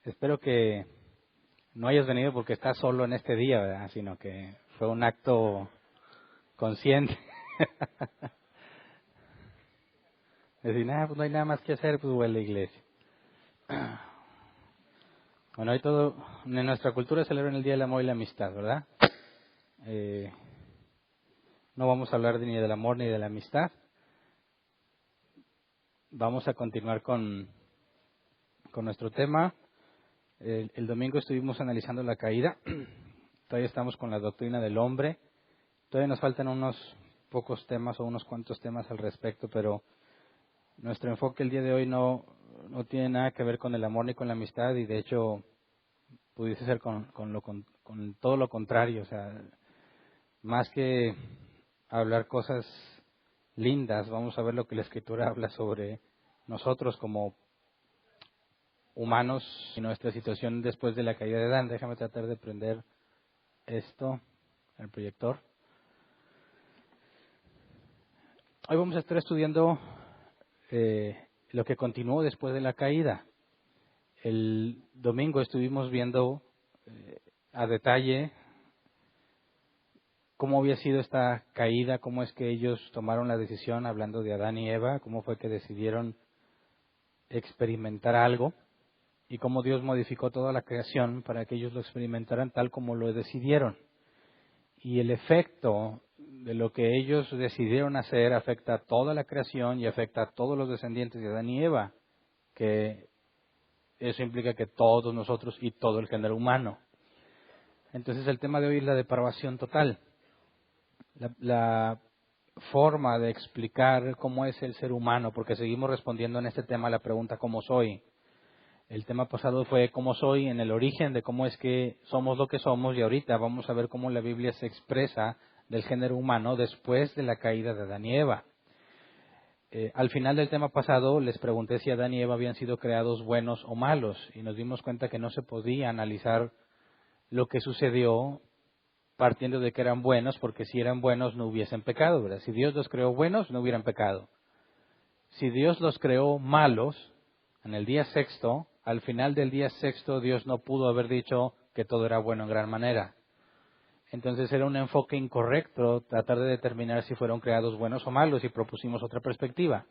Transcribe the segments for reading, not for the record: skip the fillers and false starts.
Espero que no hayas venido porque estás solo en este día, ¿verdad? Sino que fue un acto consciente. Decir, pues no hay nada más que hacer, pues voy a la iglesia. Bueno, hoy en nuestra cultura celebran el Día del Amor y la Amistad, ¿verdad? No vamos a hablar ni del amor ni de la amistad. Vamos a continuar con nuestro tema. El domingo estuvimos analizando la caída. Todavía estamos con la doctrina del hombre. Todavía nos faltan unos pocos temas o unos cuantos temas al respecto, pero nuestro enfoque el día de hoy no tiene nada que ver con el amor ni con la amistad, y de hecho pudiese ser con todo lo contrario. O sea, más que hablar cosas lindas, vamos a ver lo que la Escritura habla sobre nosotros como humanos y nuestra situación después de la caída de Adán. Déjame tratar de prender esto, el proyector. Hoy vamos a estar estudiando lo que continuó después de la caída. El domingo estuvimos viendo a detalle cómo había sido esta caída, cómo es que ellos tomaron la decisión, hablando de Adán y Eva, cómo fue que decidieron experimentar algo y cómo Dios modificó toda la creación para que ellos lo experimentaran tal como lo decidieron. Y el efecto de lo que ellos decidieron hacer afecta a toda la creación y afecta a todos los descendientes de Adán y Eva, que eso implica que todos nosotros y todo el género humano. Entonces el tema de hoy es la depravación total. La forma de explicar cómo es el ser humano, porque seguimos respondiendo en este tema a la pregunta ¿cómo soy? El tema pasado fue cómo soy en el origen de cómo es que somos lo que somos, y ahorita vamos a ver cómo la Biblia se expresa del género humano después de la caída de Adán y Eva. Al final del tema pasado les pregunté si Adán y Eva habían sido creados buenos o malos, y nos dimos cuenta que no se podía analizar lo que sucedió partiendo de que eran buenos, porque si eran buenos no hubiesen pecado, ¿verdad? Si Dios los creó buenos, no hubieran pecado. Si Dios los creó malos, en el día sexto, al final del día sexto, Dios no pudo haber dicho que todo era bueno en gran manera. Entonces era un enfoque incorrecto tratar de determinar si fueron creados buenos o malos, y propusimos otra perspectiva.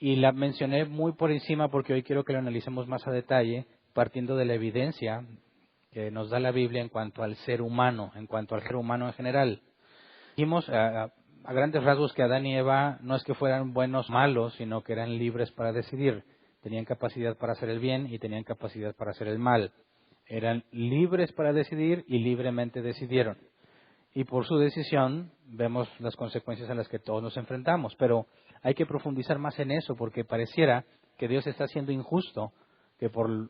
Y la mencioné muy por encima porque hoy quiero que lo analicemos más a detalle, partiendo de la evidencia que nos da la Biblia en cuanto al ser humano, en cuanto al ser humano en general. Dijimos a grandes rasgos que Adán y Eva no es que fueran buenos o malos, sino que eran libres para decidir. Tenían capacidad para hacer el bien y tenían capacidad para hacer el mal. Eran libres para decidir y libremente decidieron. Y por su decisión vemos las consecuencias a las que todos nos enfrentamos. Pero hay que profundizar más en eso, porque pareciera que Dios está siendo injusto, que por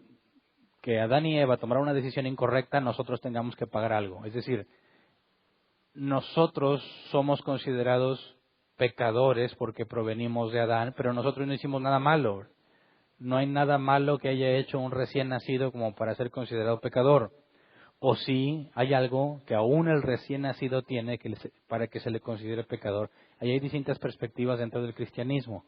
que Adán y Eva tomaron una decisión incorrecta, nosotros tengamos que pagar algo. Es decir, nosotros somos considerados pecadores porque provenimos de Adán, pero nosotros no hicimos nada malo. No hay nada malo que haya hecho un recién nacido como para ser considerado pecador. O sí, hay algo que aún el recién nacido tiene para que se le considere pecador. Ahí hay distintas perspectivas dentro del cristianismo.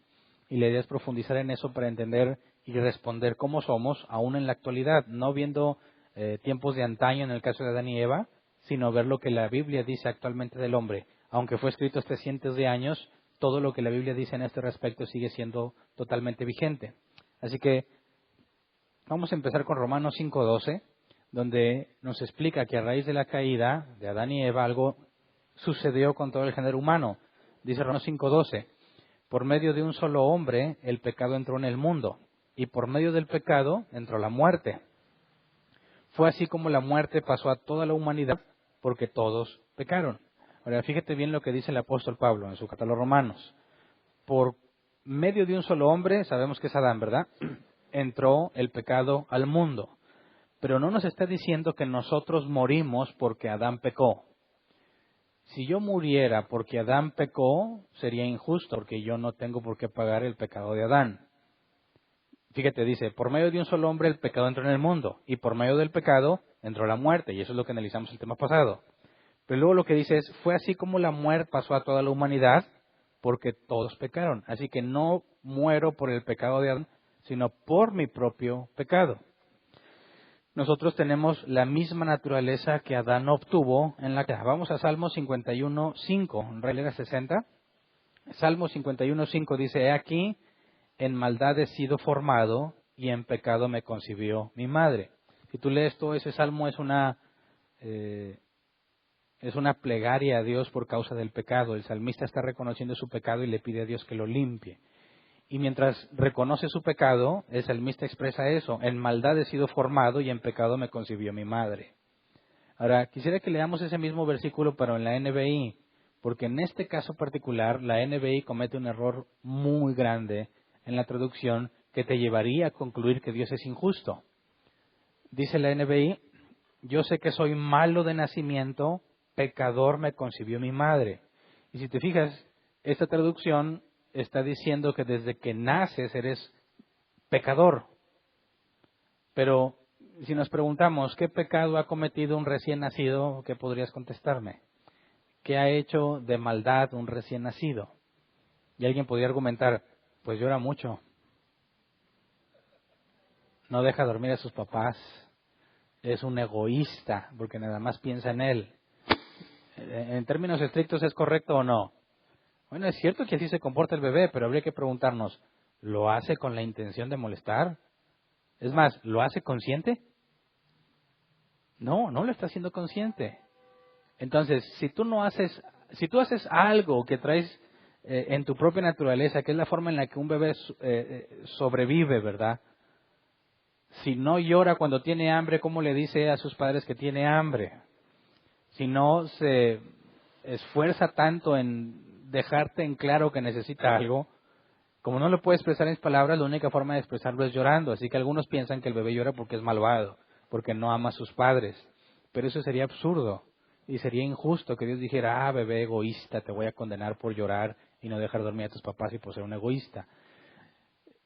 Y la idea es profundizar en eso para entender y responder cómo somos aún en la actualidad, no viendo tiempos de antaño en el caso de Adán y Eva, sino ver lo que la Biblia dice actualmente del hombre. Aunque fue escrito hace cientos de años, todo lo que la Biblia dice en este respecto sigue siendo totalmente vigente. Así que vamos a empezar con Romanos 5:12, donde nos explica que a raíz de la caída de Adán y Eva algo sucedió con todo el género humano. Dice Romanos 5:12, por medio de un solo hombre el pecado entró en el mundo, y por medio del pecado entró la muerte. Fue así como la muerte pasó a toda la humanidad, porque todos pecaron. Ahora, fíjate bien lo que dice el apóstol Pablo en su carta a los Romanos. Por medio de un solo hombre, sabemos que es Adán, ¿verdad?, entró el pecado al mundo. Pero no nos está diciendo que nosotros morimos porque Adán pecó. Si yo muriera porque Adán pecó, sería injusto, porque yo no tengo por qué pagar el pecado de Adán. Fíjate, dice, por medio de un solo hombre el pecado entró en el mundo, y por medio del pecado entró la muerte, y eso es lo que analizamos el tema pasado. Pero luego lo que dice es, fue así como la muerte pasó a toda la humanidad, porque todos pecaron. Así que no muero por el pecado de Adán, sino por mi propio pecado. nosotros tenemos la misma naturaleza que Adán obtuvo en la caída. Vamos a Salmo 51:5, en Reina 60. Salmo 51:5 dice: He aquí, en maldad he sido formado y en pecado me concibió mi madre. Si tú lees todo ese salmo, es una plegaria a Dios por causa del pecado. El salmista está reconociendo su pecado y le pide a Dios que lo limpie. Y mientras reconoce su pecado, el salmista expresa eso: en maldad he sido formado y en pecado me concibió mi madre. Ahora, quisiera que leamos ese mismo versículo, pero en la NBI, porque en este caso particular, la NBI comete un error muy grande en la traducción que te llevaría a concluir que Dios es injusto. Dice la NBI: yo sé que soy malo de nacimiento, pecador me concibió mi madre. Y si te fijas, esta traducción está diciendo que desde que naces eres pecador. Pero si nos preguntamos, ¿qué pecado ha cometido un recién nacido? ¿Qué podrías contestarme? ¿Qué ha hecho de maldad un recién nacido? Y alguien podría argumentar: pues llora mucho, no deja dormir a sus papás, es un egoísta porque nada más piensa en él. ¿En términos estrictos es correcto o no? Bueno, es cierto que así se comporta el bebé, pero habría que preguntarnos, ¿lo hace con la intención de molestar? Es más, ¿lo hace consciente? No, no lo está haciendo consciente. Entonces, si tú haces algo que traes en tu propia naturaleza, que es la forma en la que un bebé sobrevive, ¿verdad? Si no llora cuando tiene hambre, ¿cómo le dice a sus padres que tiene hambre? Si no se esfuerza tanto en dejarte en claro que necesita algo, como no lo puede expresar en palabras, la única forma de expresarlo es llorando. Así que algunos piensan que el bebé llora porque es malvado, porque no ama a sus padres. Pero eso sería absurdo y sería injusto que Dios dijera: bebé egoísta, te voy a condenar por llorar y no dejar dormir a tus papás y por ser un egoísta.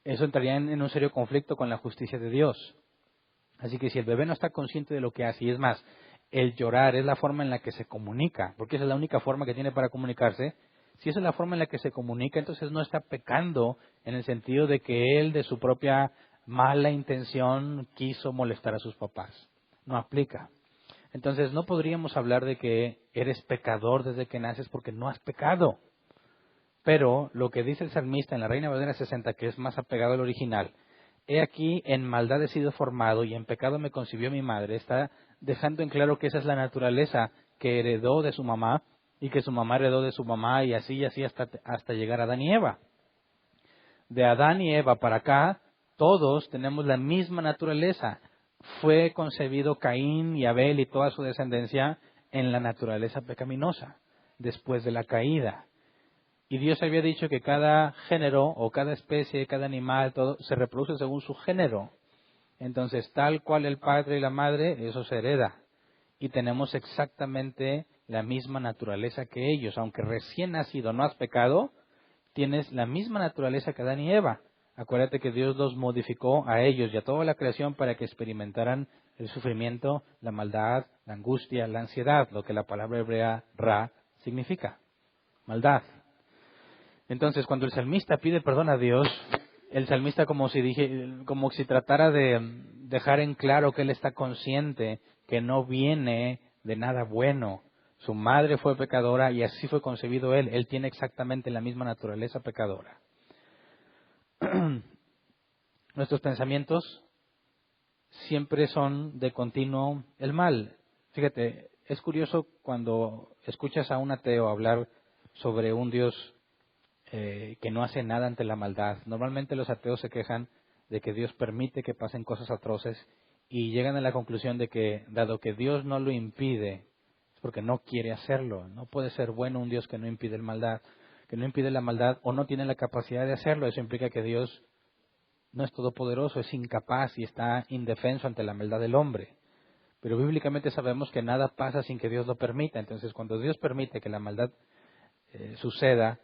Eso entraría en un serio conflicto con la justicia de Dios. Así que si el bebé no está consciente de lo que hace, y es más, el llorar es la forma en la que se comunica, porque esa es la única forma que tiene para comunicarse. Si esa es la forma en la que se comunica, entonces no está pecando en el sentido de que él, de su propia mala intención, quiso molestar a sus papás. No aplica. Entonces no podríamos hablar de que eres pecador desde que naces porque no has pecado. Pero lo que dice el salmista en la Reina Valera 60, que es más apegado al original: he aquí, en maldad he sido formado y en pecado me concibió mi madre, está dejando en claro que esa es la naturaleza que heredó de su mamá y que su mamá heredó de su mamá, y así hasta llegar a Adán y Eva. De Adán y Eva para acá, todos tenemos la misma naturaleza. Fue concebido Caín y Abel y toda su descendencia en la naturaleza pecaminosa, después de la caída. Y Dios había dicho que cada género o cada especie, cada animal, todo se reproduce según su género. Entonces, tal cual el padre y la madre, eso se hereda. Y tenemos exactamente la misma naturaleza que ellos. Aunque recién nacido no has pecado, tienes la misma naturaleza que Adán y Eva. Acuérdate que Dios los modificó a ellos y a toda la creación para que experimentaran el sufrimiento, la maldad, la angustia, la ansiedad, lo que la palabra hebrea ra significa: maldad. Entonces, cuando el salmista pide perdón a Dios, el salmista como si tratara de dejar en claro que él está consciente que no viene de nada bueno. Su madre fue pecadora y así fue concebido él. Él tiene exactamente la misma naturaleza pecadora. Nuestros pensamientos siempre son de continuo el mal. Fíjate, es curioso cuando escuchas a un ateo hablar sobre un Dios que no hace nada ante la maldad. Normalmente los ateos se quejan de que Dios permite que pasen cosas atroces y llegan a la conclusión de que, dado que Dios no lo impide, es porque no quiere hacerlo. No puede ser bueno un Dios que no impide la maldad o no tiene la capacidad de hacerlo. Eso implica que Dios no es todopoderoso, es incapaz y está indefenso ante la maldad del hombre. Pero bíblicamente sabemos que nada pasa sin que Dios lo permita. Entonces, cuando Dios permite que la maldad suceda,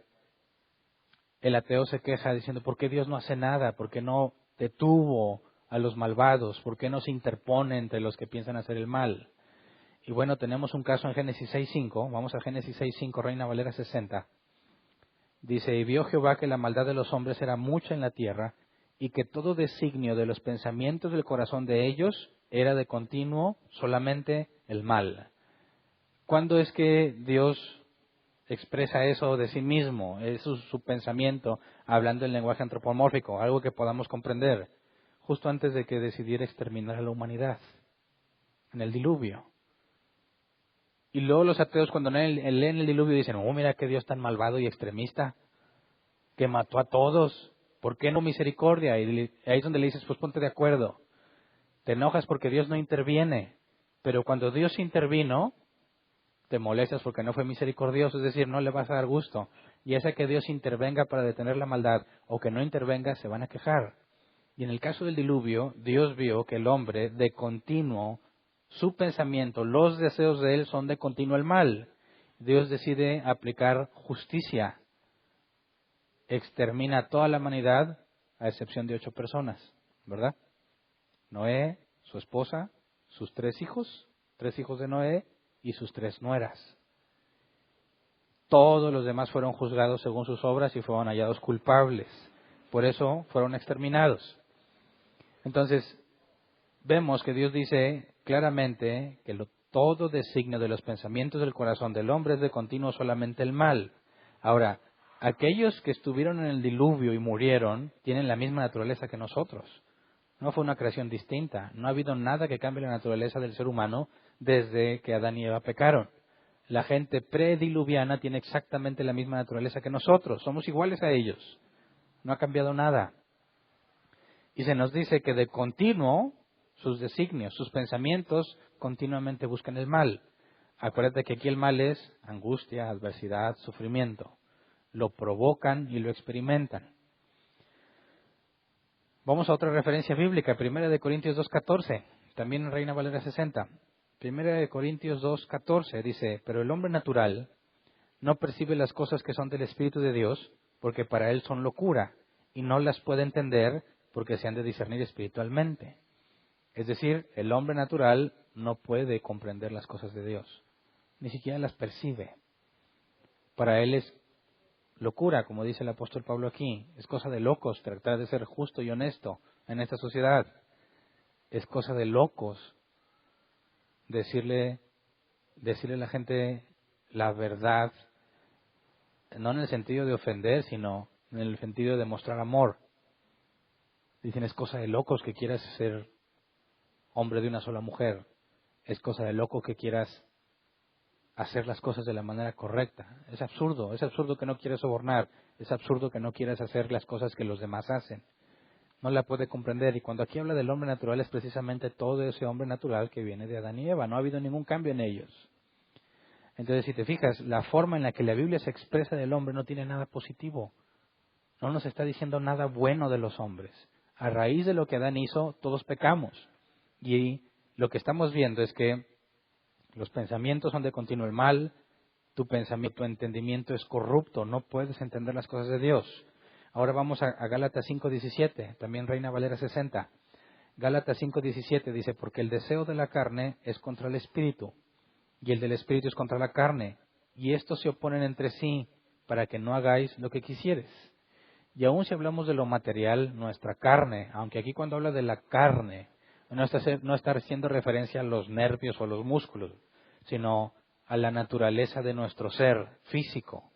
el ateo se queja diciendo: ¿por qué Dios no hace nada? ¿Por qué no detuvo a los malvados? ¿Por qué no se interpone entre los que piensan hacer el mal? Y bueno, tenemos un caso en Génesis 6.5. Vamos a Génesis 6.5, Reina Valera 60. Dice: y vio Jehová que la maldad de los hombres era mucha en la tierra, y que todo designio de los pensamientos del corazón de ellos era de continuo solamente el mal. ¿Cuándo es que Dios expresa eso de sí mismo? Es su pensamiento, hablando en lenguaje antropomórfico, algo que podamos comprender, justo antes de que decidiera exterminar a la humanidad, en el diluvio. Y luego los ateos, cuando leen el diluvio, dicen, oh, mira qué Dios tan malvado y extremista, que mató a todos. ¿Por qué no misericordia? Y ahí es donde le dices, pues ponte de acuerdo. Te enojas porque Dios no interviene. Pero cuando Dios intervino, te molestas porque no fue misericordioso, es decir, no le vas a dar gusto. Y esa que Dios intervenga para detener la maldad o que no intervenga, se van a quejar. Y en el caso del diluvio, Dios vio que el hombre de continuo, su pensamiento, los deseos de él son de continuo el mal. Dios decide aplicar justicia. Extermina a toda la humanidad a excepción de 8 personas, ¿verdad? Noé, su esposa, sus 3 hijos de Noé y sus 3 nueras. Todos los demás fueron juzgados según sus obras y fueron hallados culpables. Por eso fueron exterminados. Entonces, vemos que Dios dice claramente que todo designio de los pensamientos del corazón del hombre es de continuo solamente el mal. Ahora, aquellos que estuvieron en el diluvio y murieron tienen la misma naturaleza que nosotros. No fue una creación distinta. No ha habido nada que cambie la naturaleza del ser humano desde que Adán y Eva pecaron. La gente prediluviana tiene exactamente la misma naturaleza que nosotros. Somos iguales a ellos. No ha cambiado nada. Y se nos dice que de continuo sus designios, sus pensamientos continuamente buscan el mal. Acuérdate que aquí el mal es angustia, adversidad, sufrimiento. Lo provocan y lo experimentan. Vamos a otra referencia bíblica, 1 Corintios 2:14, también en Reina Valera 60. 1 Corintios 2:14 dice, pero el hombre natural no percibe las cosas que son del Espíritu de Dios, porque para él son locura, y no las puede entender porque se han de discernir espiritualmente. Es decir, el hombre natural no puede comprender las cosas de Dios, ni siquiera las percibe. Para él es locura, como dice el apóstol Pablo aquí. Es cosa de locos tratar de ser justo y honesto en esta sociedad. Es cosa de locos decirle a la gente la verdad, no en el sentido de ofender, sino en el sentido de mostrar amor. Dicen, es cosa de locos que quieras ser hombre de una sola mujer. Es cosa de loco que quieras hacer las cosas de la manera correcta. Es absurdo que no quieras sobornar, es absurdo que no quieras hacer las cosas que los demás hacen. No la puede comprender. Y cuando aquí habla del hombre natural es precisamente todo ese hombre natural que viene de Adán y Eva. No ha habido ningún cambio en ellos. Entonces, si te fijas, la forma en la que la Biblia se expresa del hombre no tiene nada positivo. No nos está diciendo nada bueno de los hombres. A raíz de lo que Adán hizo, todos pecamos. Y lo que estamos viendo es que los pensamientos son de continuo el mal, tu pensamiento, tu entendimiento es corrupto, no puedes entender las cosas de Dios. Ahora vamos a Gálatas 5:17, también Reina Valera 60. Gálatas 5:17 dice, porque el deseo de la carne es contra el espíritu, y el del espíritu es contra la carne, y estos se oponen entre sí, para que no hagáis lo que quisieres. Y aun si hablamos de lo material, nuestra carne, aunque aquí cuando habla de la carne, no está haciendo referencia a los nervios o los músculos, sino a la naturaleza de nuestro ser físico.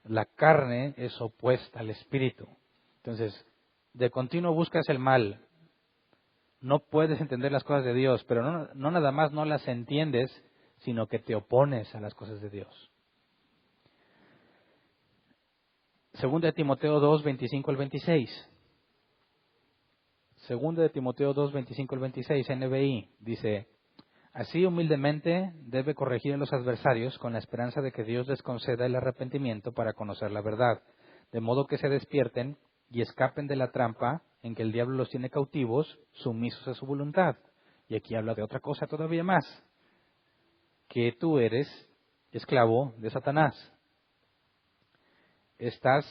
La carne es opuesta al espíritu. Entonces, de continuo buscas el mal. No puedes entender las cosas de Dios, pero no nada más no las entiendes, sino que te opones a las cosas de Dios. Segunda de Timoteo 2, 25 al 26. Segunda de Timoteo 2, 25 al 26, NBI, dice, así humildemente debe corregir a los adversarios con la esperanza de que Dios les conceda el arrepentimiento para conocer la verdad, de modo que se despierten y escapen de la trampa en que el diablo los tiene cautivos, sumisos a su voluntad. Y aquí habla de otra cosa todavía más, que tú eres esclavo de Satanás. Estás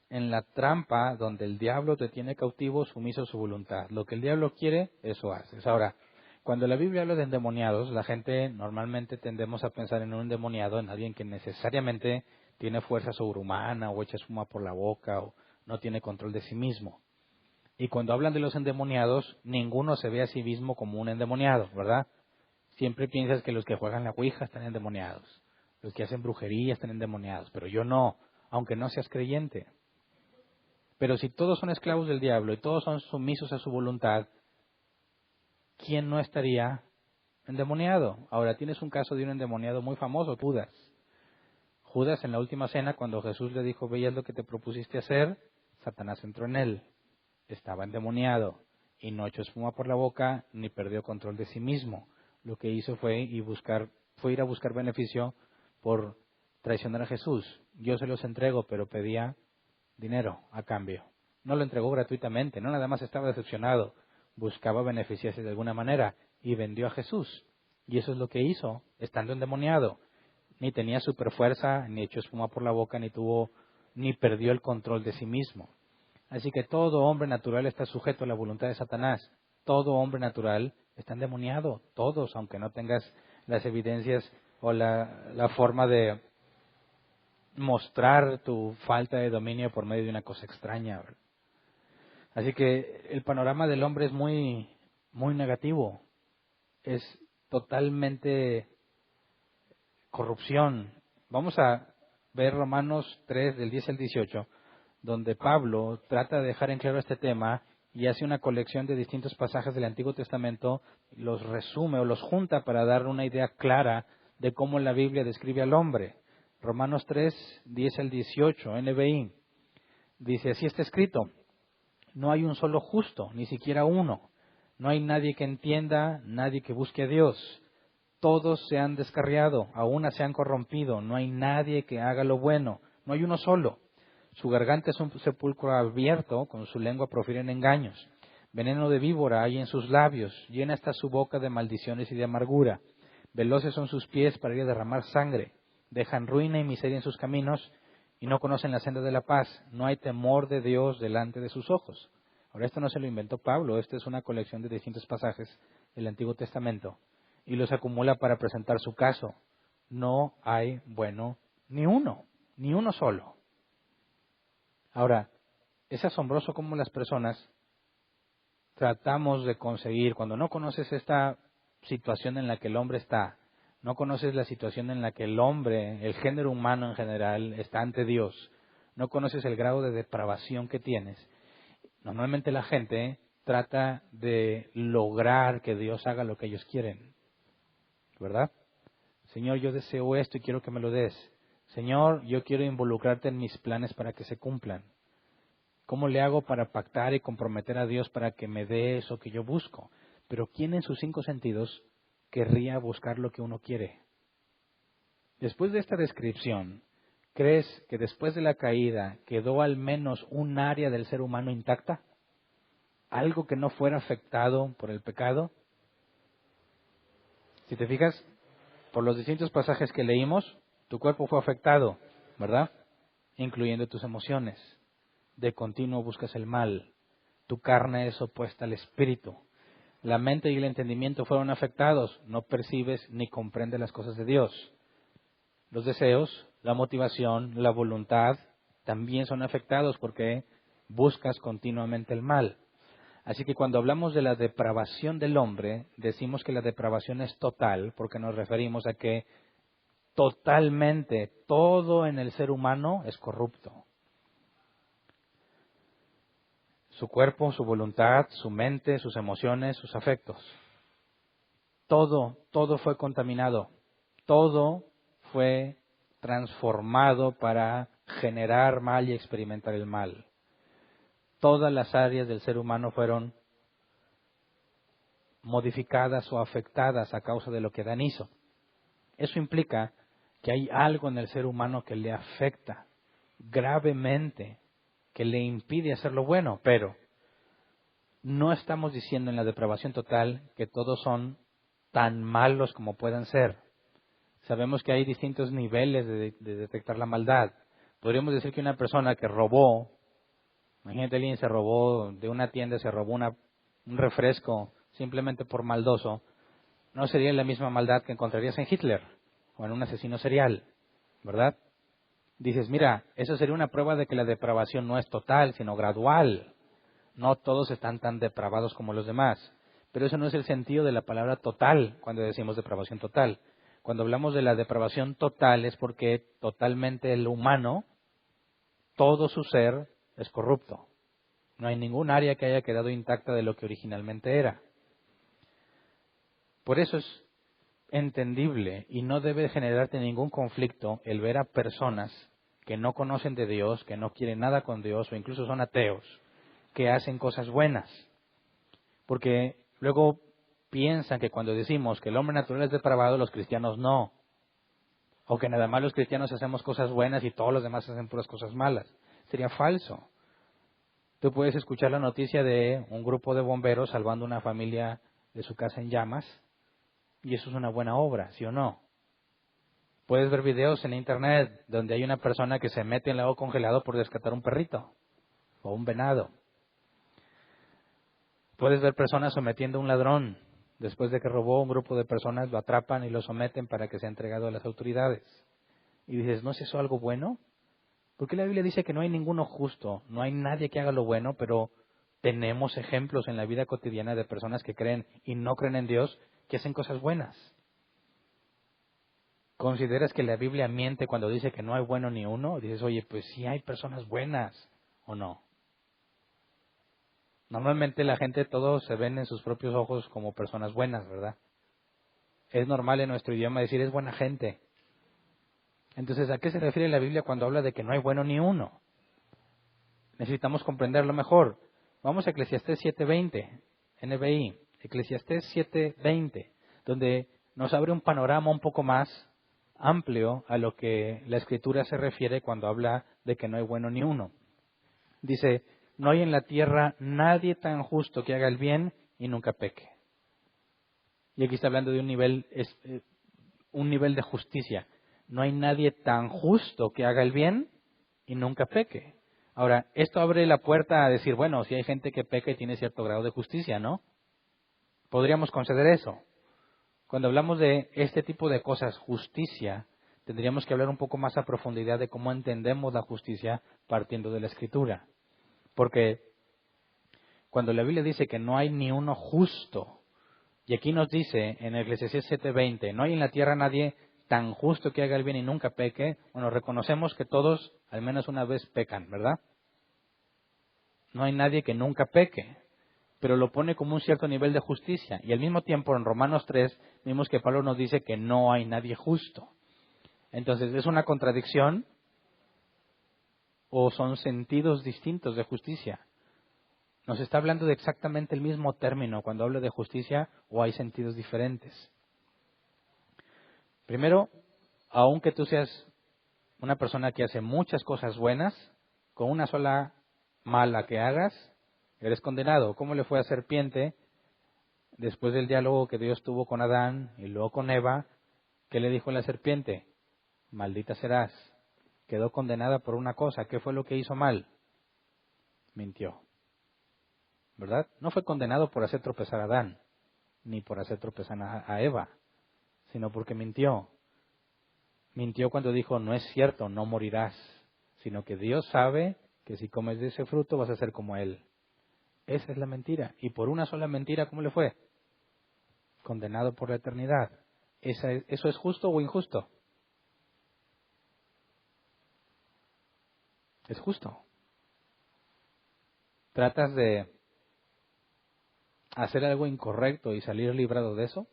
en la trampa donde el diablo te tiene cautivo, sumiso a su voluntad. Lo que el diablo quiere, eso haces. Ahora, cuando la Biblia habla de endemoniados, la gente normalmente tendemos a pensar en un endemoniado, en alguien que necesariamente tiene fuerza sobrehumana o echa espuma por la boca o no tiene control de sí mismo. Y cuando hablan de los endemoniados, ninguno se ve a sí mismo como un endemoniado, ¿verdad? Siempre piensas que los que juegan la ouija están endemoniados, los que hacen brujería están endemoniados, pero yo no, aunque no seas creyente. Pero si todos son esclavos del diablo y todos son sumisos a su voluntad, ¿quién no estaría endemoniado? Ahora tienes un caso de un endemoniado muy famoso, Judas. Judas en la última cena, cuando Jesús le dijo, ve y haz lo que te propusiste hacer, Satanás entró en él. Estaba endemoniado y no echó espuma por la boca ni perdió control de sí mismo. Lo que hizo fue ir a buscar beneficio por traicionar a Jesús. Yo se los entrego, pero pedía dinero a cambio. No lo entregó gratuitamente, no nada más estaba decepcionado, buscaba beneficiarse de alguna manera y vendió a Jesús. Y eso es lo que hizo, estando endemoniado. Ni tenía superfuerza, ni echó espuma por la boca, ni perdió el control de sí mismo. Así que todo hombre natural está sujeto a la voluntad de Satanás. Todo hombre natural está endemoniado. Todos, aunque no tengas las evidencias o la forma de mostrar tu falta de dominio por medio de una cosa extraña. Así que el panorama del hombre es muy, muy negativo. Es totalmente corrupción. Vamos a ver Romanos 3, del 10 al 18, donde Pablo trata de dejar en claro este tema y hace una colección de distintos pasajes del Antiguo Testamento, los resume o los junta para dar una idea clara de cómo la Biblia describe al hombre. Romanos 3, 10 al 18, NBI, dice, así está escrito, no hay un solo justo, ni siquiera uno, no hay nadie que entienda, nadie que busque a Dios. Todos se han descarriado, a una se han corrompido, no hay nadie que haga lo bueno, no hay uno solo. Su garganta es un sepulcro abierto, con su lengua profieren engaños. Veneno de víbora hay en sus labios, llena está su boca de maldiciones y de amargura. Veloces son sus pies para ir a derramar sangre. Dejan ruina y miseria en sus caminos y no conocen la senda de la paz. No hay temor de Dios delante de sus ojos. Ahora, esto no se lo inventó Pablo, esto es una colección de distintos pasajes del Antiguo Testamento y los acumula para presentar su caso. No hay bueno ni uno solo. Ahora, es asombroso cómo las personas tratamos de conseguir, cuando no conoces esta situación en la que el hombre está, no conoces la situación en la que el hombre, el género humano en general, está ante Dios, no conoces el grado de depravación que tienes, normalmente la gente trata de lograr que Dios haga lo que ellos quieren, ¿verdad? Señor, yo deseo esto y quiero que me lo des. Señor, yo quiero involucrarte en mis planes para que se cumplan. ¿Cómo le hago para pactar y comprometer a Dios para que me dé eso que yo busco? Pero ¿quién en sus 5 sentidos querría buscar lo que uno quiere? Después de esta descripción, ¿crees que después de la caída quedó al menos un área del ser humano intacta? ¿Algo que no fuera afectado por el pecado? Si te fijas, por los distintos pasajes que leímos, tu cuerpo fue afectado, ¿verdad? Incluyendo tus emociones. De continuo buscas el mal. Tu carne es opuesta al espíritu. La mente y el entendimiento fueron afectados. No percibes ni comprendes las cosas de Dios. Los deseos, la motivación, la voluntad también son afectados porque buscas continuamente el mal. Así que cuando hablamos de la depravación del hombre, decimos que la depravación es total porque nos referimos a que totalmente todo en el ser humano es corrupto. Su cuerpo, su voluntad, su mente, sus emociones, sus afectos. Todo fue contaminado. Todo fue transformado para generar mal y experimentar el mal. Todas las áreas del ser humano fueron modificadas o afectadas a causa de lo que Adán hizo. Eso implica que hay algo en el ser humano que le afecta gravemente, que le impide hacer lo bueno, pero no estamos diciendo en la depravación total que todos son tan malos como puedan ser. Sabemos que hay distintos niveles de detectar la maldad. Podríamos decir que una persona que robó, imagínate, alguien se robó de una tienda, se robó un refresco simplemente por maldoso, no sería la misma maldad que encontrarías en Hitler o en un asesino serial, ¿verdad? Dices, mira, eso sería una prueba de que la depravación no es total, sino gradual. No todos están tan depravados como los demás. Pero eso no es el sentido de la palabra total cuando decimos depravación total. Cuando hablamos de la depravación total es porque totalmente el humano, todo su ser, es corrupto. No hay ningún área que haya quedado intacta de lo que originalmente era. Por eso es entendible y no debe generarte ningún conflicto el ver a personas que no conocen de Dios, que no quieren nada con Dios o incluso son ateos, que hacen cosas buenas. Porque luego piensan que cuando decimos que el hombre natural es depravado, los cristianos no. O que nada más los cristianos hacemos cosas buenas y todos los demás hacen puras cosas malas. Sería falso. Tú puedes escuchar la noticia de un grupo de bomberos salvando una familia de su casa en llamas y eso es una buena obra, ¿sí o no? Puedes ver videos en internet donde hay una persona que se mete en el agua congelado por rescatar un perrito o un venado. Puedes ver personas sometiendo a un ladrón. Después de que robó, un grupo de personas lo atrapan y lo someten para que sea entregado a las autoridades. Y dices, ¿no es eso algo bueno? Porque la Biblia dice que no hay ninguno justo, no hay nadie que haga lo bueno, pero tenemos ejemplos en la vida cotidiana de personas que creen y no creen en Dios, que hacen cosas buenas. ¿Consideras que la Biblia miente cuando dice que no hay bueno ni uno? Dices, oye, pues sí hay personas buenas, ¿o no? Normalmente la gente, todos se ven en sus propios ojos como personas buenas, ¿verdad? Es normal en nuestro idioma decir es buena gente. Entonces, ¿a qué se refiere la Biblia cuando habla de que no hay bueno ni uno? Necesitamos comprenderlo mejor. Vamos a Eclesiastés 7:20, NBI, Eclesiastés 7:20, donde nos abre un panorama un poco más amplio a lo que la Escritura se refiere cuando habla de que no hay bueno ni uno. Dice, no hay en la tierra nadie tan justo que haga el bien y nunca peque. Y aquí está hablando de un nivel de justicia. No hay nadie tan justo que haga el bien y nunca peque. Ahora, esto abre la puerta a decir, bueno, si hay gente que peca y tiene cierto grado de justicia, ¿no? Podríamos conceder eso. Cuando hablamos de este tipo de cosas, justicia, tendríamos que hablar un poco más a profundidad de cómo entendemos la justicia partiendo de la Escritura. Porque cuando la Biblia dice que no hay ni uno justo, y aquí nos dice en Eclesiastés 7:20, no hay en la tierra nadie tan justo que haga el bien y nunca peque, bueno, reconocemos que todos al menos una vez pecan, ¿verdad? No hay nadie que nunca peque, pero lo pone como un cierto nivel de justicia. Y al mismo tiempo en Romanos 3 vimos que Pablo nos dice que no hay nadie justo. Entonces, ¿es una contradicción o son sentidos distintos de justicia? ¿Nos está hablando de exactamente el mismo término cuando habla de justicia o hay sentidos diferentes? Primero, aunque tú seas una persona que hace muchas cosas buenas, con una sola mala que hagas, eres condenado. ¿Cómo le fue a serpiente después del diálogo que Dios tuvo con Adán y luego con Eva? ¿Qué le dijo la serpiente? Maldita serás. Quedó condenada por una cosa. ¿Qué fue lo que hizo mal? Mintió. ¿Verdad? No fue condenado por hacer tropezar a Adán, ni por hacer tropezar a Eva, sino porque mintió. Mintió cuando dijo, no es cierto, no morirás, sino que Dios sabe que si comes de ese fruto vas a ser como Él. Esa es la mentira. Y por una sola mentira, ¿cómo le fue? Condenado por la eternidad. ¿Eso es justo o injusto? Es justo. ¿Tratas de hacer algo incorrecto y salir librado de eso?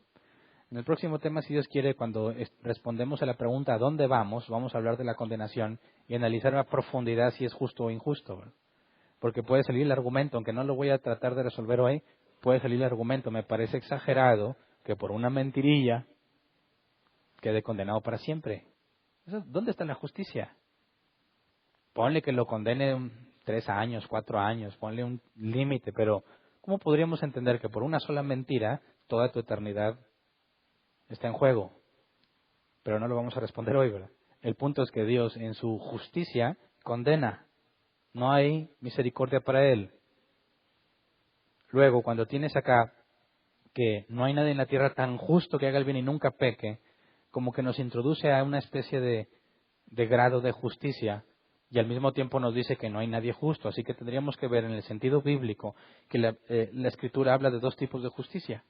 En el próximo tema, si Dios quiere, cuando respondemos a la pregunta ¿a dónde vamos?, vamos a hablar de la condenación y analizar a profundidad si es justo o injusto. ¿Verdad? Porque puede salir el argumento, aunque no lo voy a tratar de resolver hoy, puede salir el argumento, me parece exagerado que por una mentirilla quede condenado para siempre. ¿Dónde está la justicia? Ponle que lo condene 3 años, 4 años, ponle un límite, pero ¿cómo podríamos entender que por una sola mentira toda tu eternidad está en juego? Pero no lo vamos a responder hoy, ¿verdad? El punto es que Dios en su justicia condena. No hay misericordia para Él. Luego, cuando tienes acá que no hay nadie en la tierra tan justo que haga el bien y nunca peque, como que nos introduce a una especie de grado de justicia y al mismo tiempo nos dice que no hay nadie justo. Así que tendríamos que ver en el sentido bíblico que la Escritura habla de dos tipos de justicia,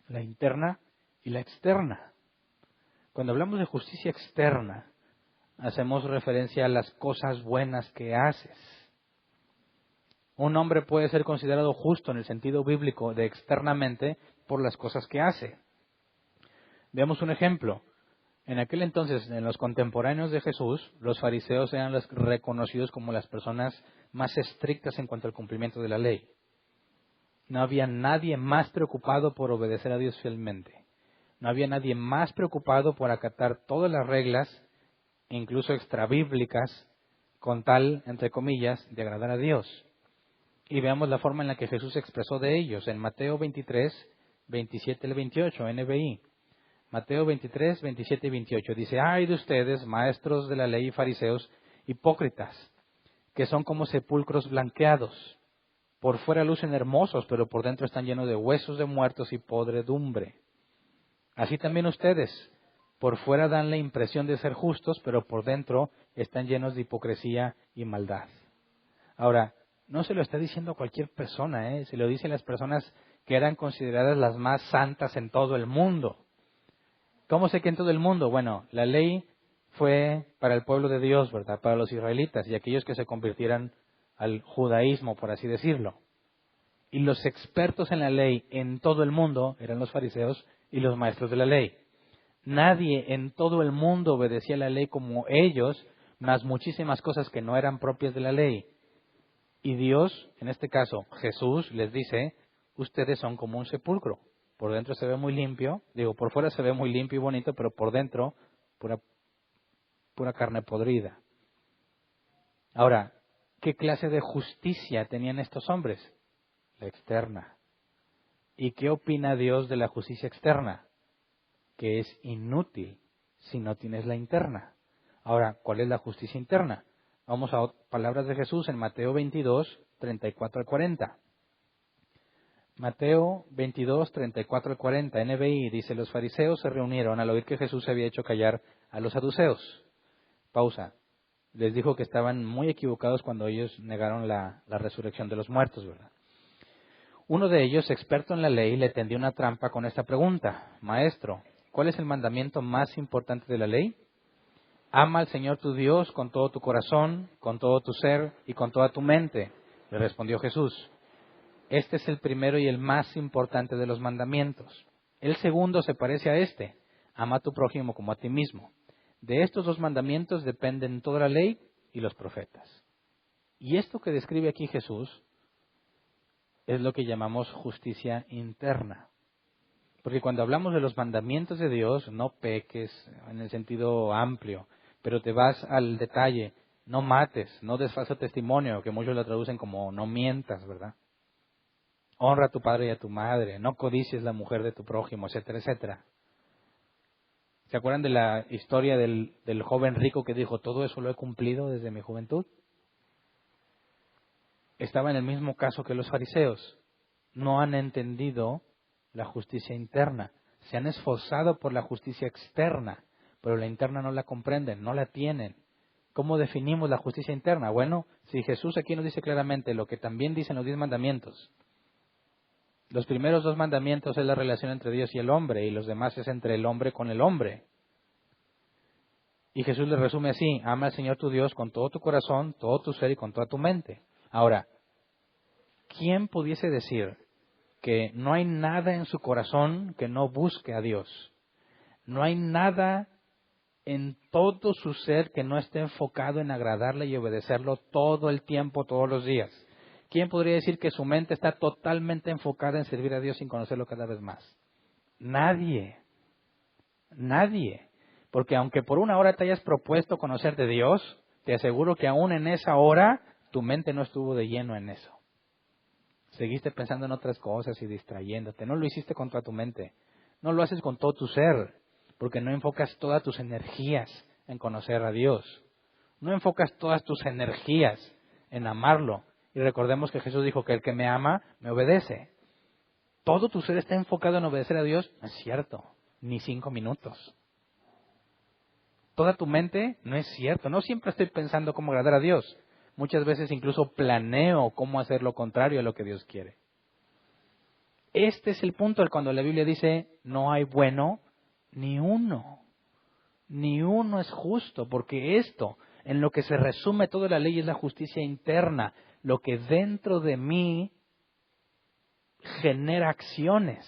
la interna y la externa. Cuando hablamos de justicia externa, hacemos referencia a las cosas buenas que haces. Un hombre puede ser considerado justo en el sentido bíblico de externamente por las cosas que hace. Veamos un ejemplo. En aquel entonces, en los contemporáneos de Jesús, los fariseos eran los reconocidos como las personas más estrictas en cuanto al cumplimiento de la ley. No había nadie más preocupado por obedecer a Dios fielmente. No había nadie más preocupado por acatar todas las reglas, incluso extrabíblicas, con tal, entre comillas, de agradar a Dios. Y veamos la forma en la que Jesús se expresó de ellos en Mateo 23, 27 al 28, NBI. Mateo 23, 27 y 28 dice: ¡ay de ustedes, maestros de la ley y fariseos, hipócritas, que son como sepulcros blanqueados! Por fuera lucen hermosos, pero por dentro están llenos de huesos de muertos y podredumbre. Así también ustedes, por fuera dan la impresión de ser justos, pero por dentro están llenos de hipocresía y maldad. Ahora, no se lo está diciendo a cualquier persona, se lo dicen las personas que eran consideradas las más santas en todo el mundo. ¿Cómo sé que en todo el mundo? Bueno, la ley fue para el pueblo de Dios, ¿verdad? Para los israelitas y aquellos que se convirtieran al judaísmo, por así decirlo. Y los expertos en la ley en todo el mundo eran los fariseos y los maestros de la ley. Nadie en todo el mundo obedecía la ley como ellos, más muchísimas cosas que no eran propias de la ley. Y Dios, en este caso Jesús, les dice: ustedes son como un sepulcro. Por dentro se ve muy limpio, por fuera se ve muy limpio y bonito, pero por dentro, pura carne podrida. Ahora, ¿qué clase de justicia tenían estos hombres? La externa. ¿Y qué opina Dios de la justicia externa? Que es inútil si no tienes la interna. Ahora, ¿cuál es la justicia interna? Vamos a palabras de Jesús en Mateo 22, 34 al 40. Mateo 22, 34 al 40, NBI, dice: los fariseos se reunieron al oír que Jesús había hecho callar a los saduceos. Pausa. Les dijo que estaban muy equivocados cuando ellos negaron la resurrección de los muertos, ¿verdad? Uno de ellos, experto en la ley, le tendió una trampa con esta pregunta: Maestro, ¿cuál es el mandamiento más importante de la ley? Ama al Señor tu Dios con todo tu corazón, con todo tu ser y con toda tu mente. Le respondió Jesús: este es el primero y el más importante de los mandamientos. El segundo se parece a este: ama a tu prójimo como a ti mismo. De estos dos mandamientos dependen toda la ley y los profetas. Y esto que describe aquí Jesús es lo que llamamos justicia interna. Porque cuando hablamos de los mandamientos de Dios, no peques en el sentido amplio, pero te vas al detalle: no mates, no des falso testimonio, que muchos lo traducen como no mientas, ¿verdad? Honra a tu padre y a tu madre, no codicies la mujer de tu prójimo, etcétera, etcétera. ¿Se acuerdan de la historia del joven rico que dijo: todo eso lo he cumplido desde mi juventud? Estaba en el mismo caso que los fariseos. No han entendido la justicia interna. Se han esforzado por la justicia externa, pero la interna no la comprenden, no la tienen. ¿Cómo definimos la justicia interna? Bueno, si Jesús aquí nos dice claramente lo que también dicen los 10 mandamientos. Los primeros 2 mandamientos es la relación entre Dios y el hombre, y los demás es entre el hombre con el hombre. Y Jesús le resume así: ama al Señor tu Dios con todo tu corazón, todo tu ser y con toda tu mente. Ahora, ¿quién pudiese decir que no hay nada en su corazón que no busque a Dios? No hay nada en todo su ser que no esté enfocado en agradarle y obedecerlo todo el tiempo, todos los días. ¿Quién podría decir que su mente está totalmente enfocada en servir a Dios sin conocerlo cada vez más? Nadie. Nadie. Porque aunque por una hora te hayas propuesto conocer de Dios, te aseguro que aún en esa hora tu mente no estuvo de lleno en eso. Seguiste pensando en otras cosas y distrayéndote. No lo hiciste con toda tu mente. No lo haces con todo tu ser, porque no enfocas todas tus energías en conocer a Dios. No enfocas todas tus energías en amarlo. Y recordemos que Jesús dijo que el que me ama, me obedece. ¿Todo tu ser está enfocado en obedecer a Dios? No es cierto, ni 5 minutos. toda tu mente, no es cierto. No siempre estoy pensando cómo agradar a Dios. Muchas veces incluso planeo cómo hacer lo contrario a lo que Dios quiere. Este es el punto cuando la Biblia dice, no hay bueno ni uno. Ni uno es justo, porque esto, en lo que se resume toda la ley, es la justicia interna. Lo que dentro de mí genera acciones.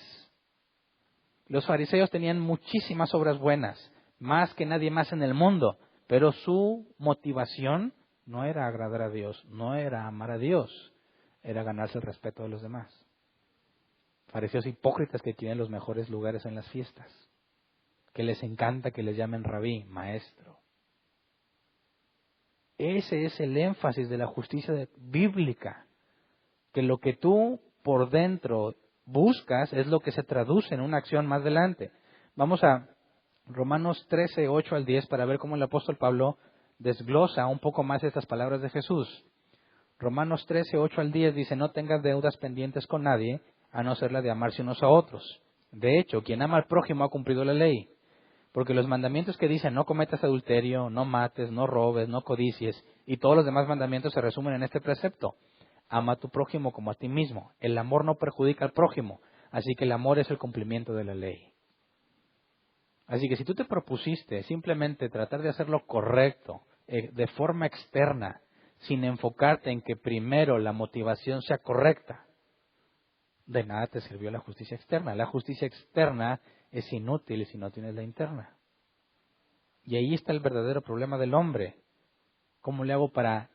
Los fariseos tenían muchísimas obras buenas, más que nadie más en el mundo, pero su motivación no era agradar a Dios, no era amar a Dios, era ganarse el respeto de los demás. Fariseos hipócritas que quieren los mejores lugares en las fiestas, que les encanta que les llamen rabí, maestro. Ese es el énfasis de la justicia bíblica, que lo que tú por dentro buscas es lo que se traduce en una acción más adelante. Vamos a Romanos 13, 8 al 10 para ver cómo el apóstol Pablo desglosa un poco más estas palabras de Jesús. Romanos 13, 8 al 10 dice, no tengas deudas pendientes con nadie, a no ser la de amarse unos a otros. De hecho, quien ama al prójimo ha cumplido la ley. Porque los mandamientos que dicen no cometas adulterio, no mates, no robes, no codicies, y todos los demás mandamientos se resumen en este precepto. Ama a tu prójimo como a ti mismo. El amor no perjudica al prójimo, así que el amor es el cumplimiento de la ley. Así que si tú te propusiste simplemente tratar de hacer lo correcto de forma externa, sin enfocarte en que primero la motivación sea correcta, de nada te sirvió la justicia externa. La justicia externa es inútil si no tienes la interna. Y ahí está el verdadero problema del hombre. ¿Cómo le hago para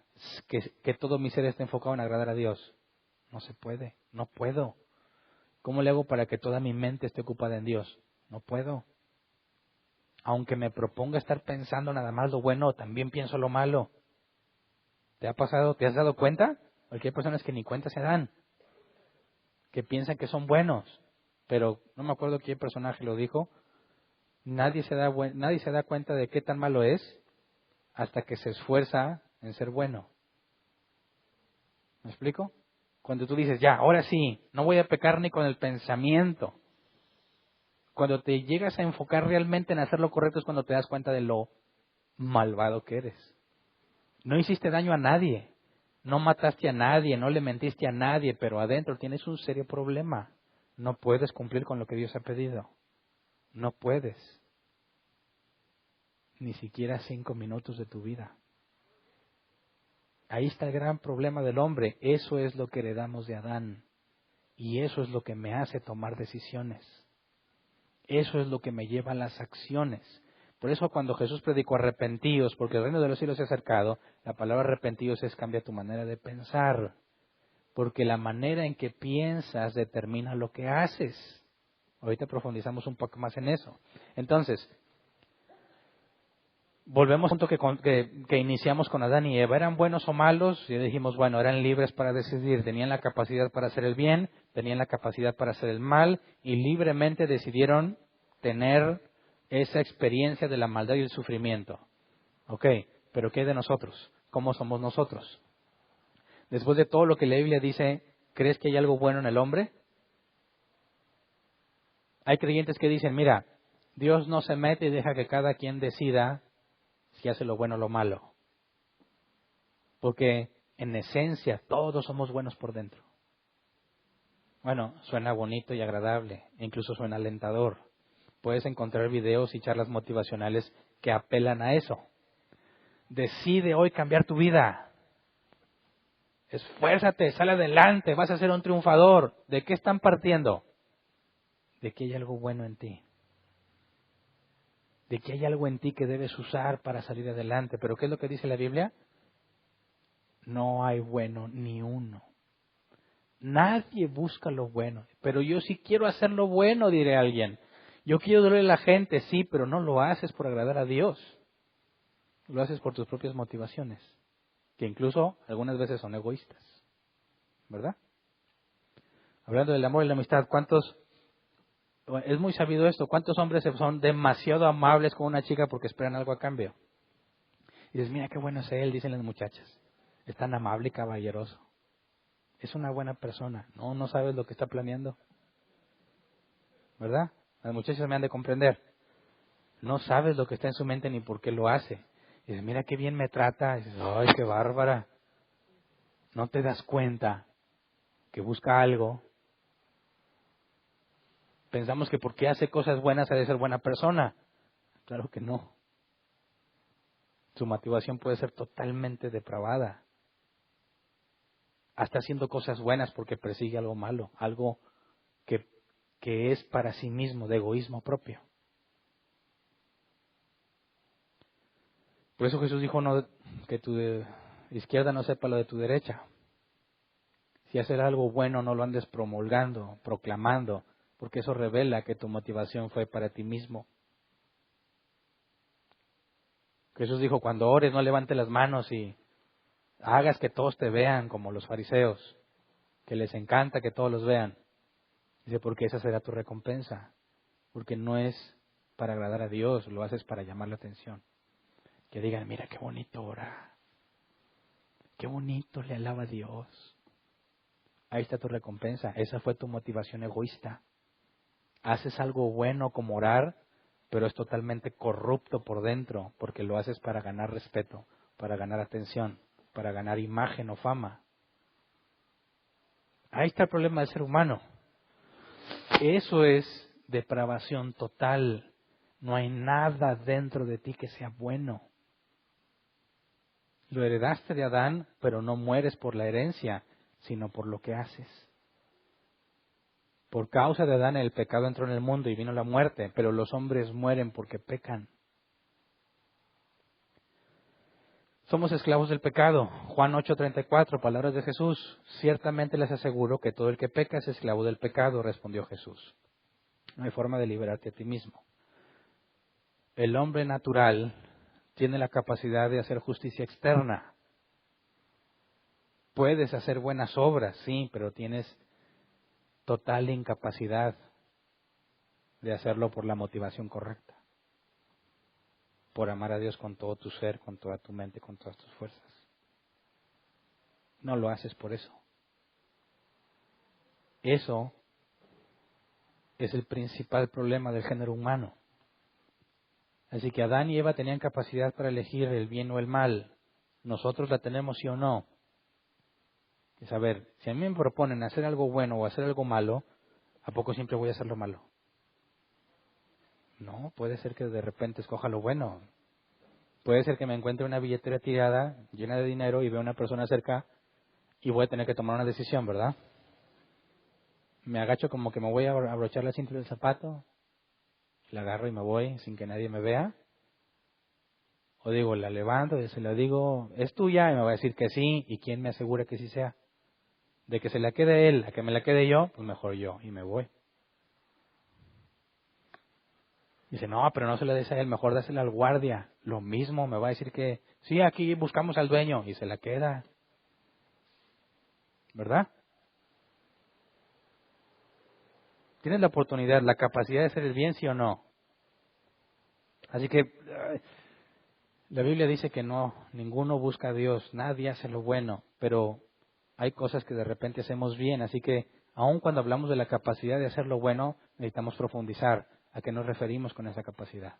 que todo mi ser esté enfocado en agradar a Dios? No se puede, no puedo. ¿Cómo le hago para que toda mi mente esté ocupada en Dios? No puedo. Aunque me proponga estar pensando nada más lo bueno, también pienso lo malo. ¿Te ha pasado? ¿Te has dado cuenta? Porque hay personas que ni cuenta se dan, que piensan que son buenos, pero no me acuerdo qué personaje lo dijo. Nadie se da cuenta de qué tan malo es hasta que se esfuerza en ser bueno. ¿Me explico? Cuando tú dices, ya, ahora sí, no voy a pecar ni con el pensamiento. Cuando te llegas a enfocar realmente en hacer lo correcto es cuando te das cuenta de lo malvado que eres. No hiciste daño a nadie, no mataste a nadie, no le mentiste a nadie, pero adentro tienes un serio problema. No puedes cumplir con lo que Dios ha pedido. No puedes. Ni siquiera 5 minutos de tu vida. Ahí está el gran problema del hombre. Eso es lo que heredamos de Adán. Y eso es lo que me hace tomar decisiones. Eso es lo que me lleva a las acciones. Por eso cuando Jesús predicó arrepentíos, porque el reino de los cielos se ha acercado, la palabra arrepentíos es cambia tu manera de pensar. Porque la manera en que piensas determina lo que haces. Ahorita profundizamos un poco más en eso. Entonces, volvemos al punto que iniciamos con Adán y Eva. ¿Eran buenos o malos? Y dijimos, bueno, eran libres para decidir. Tenían la capacidad para hacer el bien, tenían la capacidad para hacer el mal y libremente decidieron tener esa experiencia de la maldad y el sufrimiento. Ok, pero ¿qué hay de nosotros? ¿Cómo somos nosotros? Después de todo lo que la Biblia dice, ¿crees que hay algo bueno en el hombre? Hay creyentes que dicen, mira, Dios no se mete y deja que cada quien decida si hace lo bueno o lo malo. Porque en esencia todos somos buenos por dentro. Bueno, suena bonito y agradable, e incluso suena alentador. Puedes encontrar videos y charlas motivacionales que apelan a eso. Decide hoy cambiar tu vida. Esfuérzate, sal adelante, vas a ser un triunfador. ¿De qué están partiendo? De que hay algo bueno en ti. De que hay algo en ti que debes usar para salir adelante. ¿Pero qué es lo que dice la Biblia? No hay bueno ni uno. Nadie busca lo bueno. Pero yo sí quiero hacer lo bueno, diré alguien. Yo quiero darle a la gente, sí, pero no lo haces por agradar a Dios. Lo haces por tus propias motivaciones, que incluso algunas veces son egoístas. ¿Verdad? Hablando del amor y la amistad, es muy sabido esto, ¿cuántos hombres son demasiado amables con una chica porque esperan algo a cambio? Y dices, mira qué bueno es él, dicen las muchachas. Es tan amable y caballeroso. Es una buena persona. No sabes lo que está planeando. ¿Verdad? Las muchachas me han de comprender. No sabes lo que está en su mente ni por qué lo hace. Y dices, mira qué bien me trata. Y dices, ay, qué bárbara. No te das cuenta que busca algo. Pensamos que porque hace cosas buenas ha de ser buena persona. Claro que no. Su motivación puede ser totalmente depravada. Está haciendo cosas buenas porque persigue algo malo, algo que es para sí mismo, de egoísmo propio. Por eso Jesús dijo no, que tu izquierda no sepa lo de tu derecha. Si hacer algo bueno no lo andes promulgando, proclamando, porque eso revela que tu motivación fue para ti mismo. Jesús dijo, cuando ores no levantes las manos y hagas que todos te vean como los fariseos, que les encanta que todos los vean. Dice, porque esa será tu recompensa, porque no es para agradar a Dios, lo haces para llamar la atención. Que digan, mira qué bonito ora, qué bonito le alaba a Dios. Ahí está tu recompensa, esa fue tu motivación egoísta. Haces algo bueno como orar, pero es totalmente corrupto por dentro, porque lo haces para ganar respeto, para ganar atención, para ganar imagen o fama. Ahí está el problema del ser humano. Eso es depravación total. No hay nada dentro de ti que sea bueno. Lo heredaste de Adán, pero no mueres por la herencia, sino por lo que haces. Por causa de Adán el pecado entró en el mundo y vino la muerte, pero los hombres mueren porque pecan. Somos esclavos del pecado. Juan 8:34, palabras de Jesús. Ciertamente les aseguro que todo el que peca es esclavo del pecado, respondió Jesús. No hay forma de liberarte a ti mismo. El hombre natural tiene la capacidad de hacer justicia externa. Puedes hacer buenas obras, sí, pero tienes total incapacidad de hacerlo por la motivación correcta. Por amar a Dios con todo tu ser, con toda tu mente, con todas tus fuerzas. No lo haces por eso. Eso es el principal problema del género humano. Así que Adán y Eva tenían capacidad para elegir el bien o el mal. ¿Nosotros la tenemos sí o no? Es a ver, si a mí me proponen hacer algo bueno o hacer algo malo, ¿a poco siempre voy a hacer lo malo? No, puede ser que de repente escoja lo bueno. Puede ser que me encuentre una billetera tirada, llena de dinero, y vea una persona cerca y voy a tener que tomar una decisión, ¿verdad? Me agacho como que me voy a abrochar la cinta del zapato, la agarro y me voy sin que nadie me vea. O digo, la levanto y se la digo, es tuya, y me va a decir que sí, y quién me asegura que sí sea. De que se la quede él a que me la quede yo, pues mejor yo, y me voy. Dice, no, pero no se la des a él, mejor dásela al guardia. Lo mismo, me va a decir que, sí, aquí buscamos al dueño, y se la queda. ¿Verdad? Tienes la oportunidad, la capacidad de hacer el bien, sí o no. Así que la Biblia dice que no, ninguno busca a Dios, nadie hace lo bueno, pero hay cosas que de repente hacemos bien, así que aun cuando hablamos de la capacidad de hacer lo bueno, necesitamos profundizar a qué nos referimos con esa capacidad.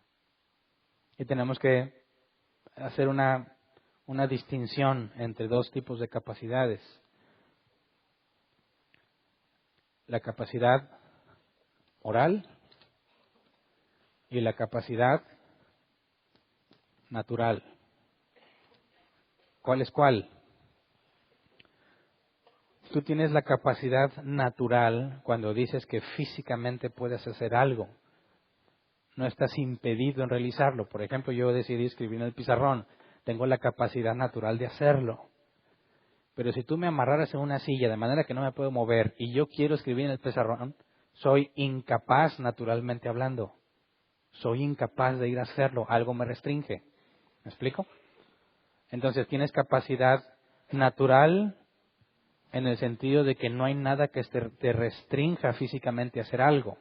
Y tenemos que hacer una distinción entre dos tipos de capacidades. La capacidad oral y la capacidad natural. ¿Cuál es cuál? Tú tienes la capacidad natural cuando dices que físicamente puedes hacer algo. No estás impedido en realizarlo. Por ejemplo, yo decidí escribir en el pizarrón. Tengo la capacidad natural de hacerlo. Pero si tú me amarraras en una silla de manera que no me puedo mover y yo quiero escribir en el pizarrón, soy incapaz naturalmente hablando. Soy incapaz de ir a hacerlo. Algo me restringe. ¿Me explico? Entonces tienes capacidad natural en el sentido de que no hay nada que te restrinja físicamente a hacer algo.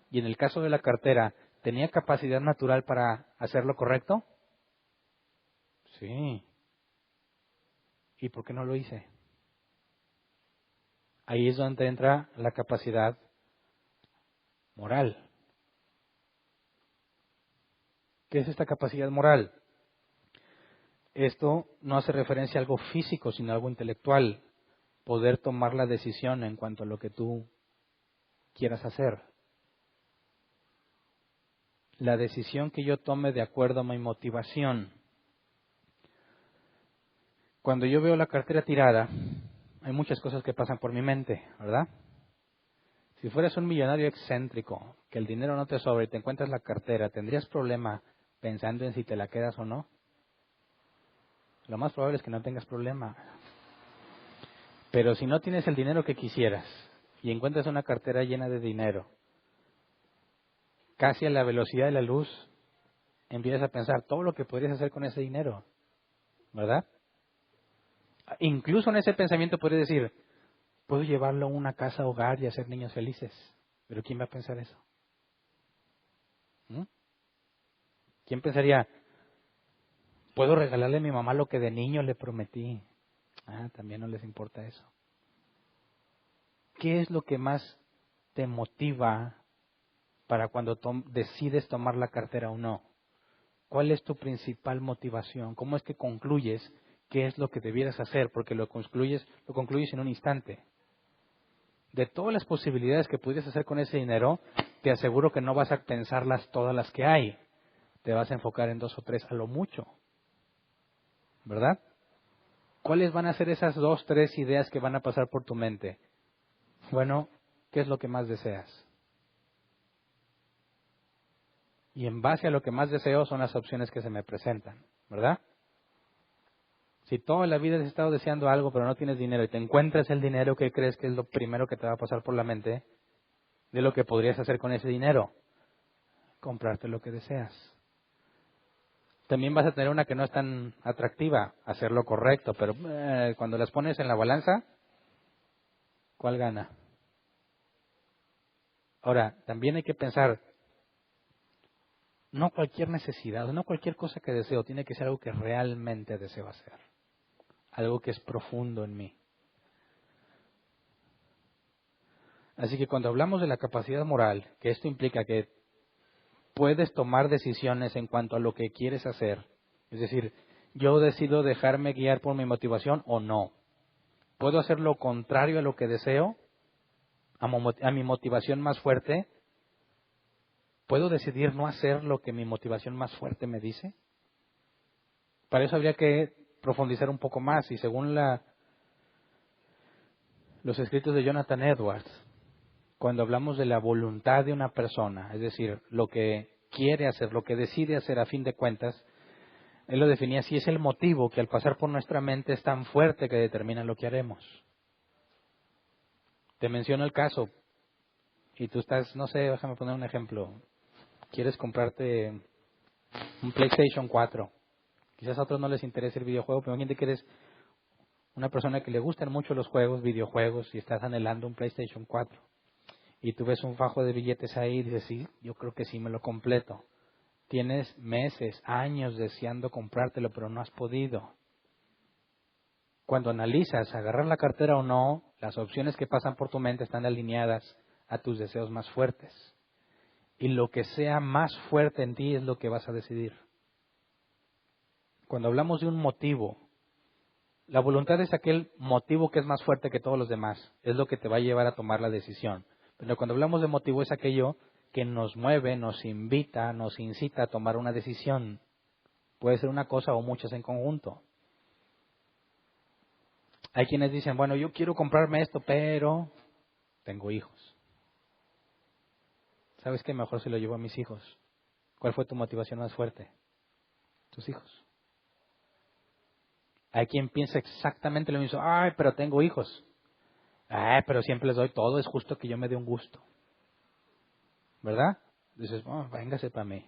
Y en el caso de la cartera, ¿tenía capacidad natural para hacer lo correcto? Sí. ¿Y por qué no lo hice? Ahí es donde entra la capacidad moral. ¿Qué es esta capacidad moral? Esto no hace referencia a algo físico, sino a algo intelectual. Poder tomar la decisión en cuanto a lo que tú quieras hacer. La decisión que yo tome de acuerdo a mi motivación. Cuando yo veo la cartera tirada, hay muchas cosas que pasan por mi mente, ¿verdad? Si fueras un millonario excéntrico, que el dinero no te sobra y te encuentras la cartera, ¿tendrías problema pensando en si te la quedas o no? Lo más probable es que no tengas problema. Pero si no tienes el dinero que quisieras y encuentras una cartera llena de dinero, casi a la velocidad de la luz, empiezas a pensar todo lo que podrías hacer con ese dinero, ¿verdad? Incluso en ese pensamiento podrías decir, puedo llevarlo a una casa hogar y hacer niños felices. Pero ¿quién va a pensar eso? ¿Mm? ¿Quién pensaría, puedo regalarle a mi mamá lo que de niño le prometí? También no les importa eso. ¿Qué es lo que más te motiva para cuando decides tomar la cartera o no? ¿Cuál es tu principal motivación? ¿Cómo es que concluyes qué es lo que debieras hacer? Porque lo concluyes en un instante. De todas las posibilidades que pudieras hacer con ese dinero, te aseguro que no vas a pensarlas todas las que hay. Te vas a enfocar en 2 o 3 a lo mucho. ¿Verdad? ¿Cuáles van a ser esas 2, 3 ideas que van a pasar por tu mente? Bueno, ¿qué es lo que más deseas? Y en base a lo que más deseo son las opciones que se me presentan, ¿verdad? Si toda la vida has estado deseando algo pero no tienes dinero y te encuentras el dinero, ¿qué crees que es lo primero que te va a pasar por la mente de lo que podrías hacer con ese dinero? Comprarte lo que deseas. También vas a tener una que no es tan atractiva, hacer lo correcto, pero cuando las pones en la balanza, ¿cuál gana? Ahora, también hay que pensar, no cualquier necesidad, no cualquier cosa que deseo, tiene que ser algo que realmente deseo hacer, algo que es profundo en mí. Así que cuando hablamos de la capacidad moral, que esto implica que puedes tomar decisiones en cuanto a lo que quieres hacer, es decir, yo decido dejarme guiar por mi motivación o no. ¿Puedo hacer lo contrario a lo que deseo? ¿A mi motivación más fuerte? ¿Puedo decidir no hacer lo que mi motivación más fuerte me dice? Para eso habría que profundizar un poco más y según los escritos de Jonathan Edwards, cuando hablamos de la voluntad de una persona, es decir, lo que quiere hacer, lo que decide hacer a fin de cuentas, él lo definía así, es el motivo que al pasar por nuestra mente es tan fuerte que determina lo que haremos. Te menciono el caso y tú estás, no sé, déjame poner un ejemplo, quieres comprarte un PlayStation 4. Quizás a otros no les interese el videojuego, pero imagínate que eres una persona que le gustan mucho los juegos, videojuegos, y estás anhelando un PlayStation 4. Y tú ves un fajo de billetes ahí y dices, sí, yo creo que sí me lo completo. Tienes meses, años deseando comprártelo, pero no has podido. Cuando analizas agarrar la cartera o no, las opciones que pasan por tu mente están alineadas a tus deseos más fuertes. Y lo que sea más fuerte en ti es lo que vas a decidir. Cuando hablamos de un motivo, la voluntad es aquel motivo que es más fuerte que todos los demás. Es lo que te va a llevar a tomar la decisión. Pero cuando hablamos de motivo es aquello que nos mueve, nos invita, nos incita a tomar una decisión. Puede ser una cosa o muchas en conjunto. Hay quienes dicen, bueno, yo quiero comprarme esto, pero tengo hijos. ¿Sabes qué? Mejor se lo llevo a mis hijos. ¿Cuál fue tu motivación más fuerte? Tus hijos. Hay quien piensa exactamente lo mismo. Ay, pero tengo hijos. Ay, pero siempre les doy todo. Es justo que yo me dé un gusto. ¿Verdad? Dices, véngase para mí.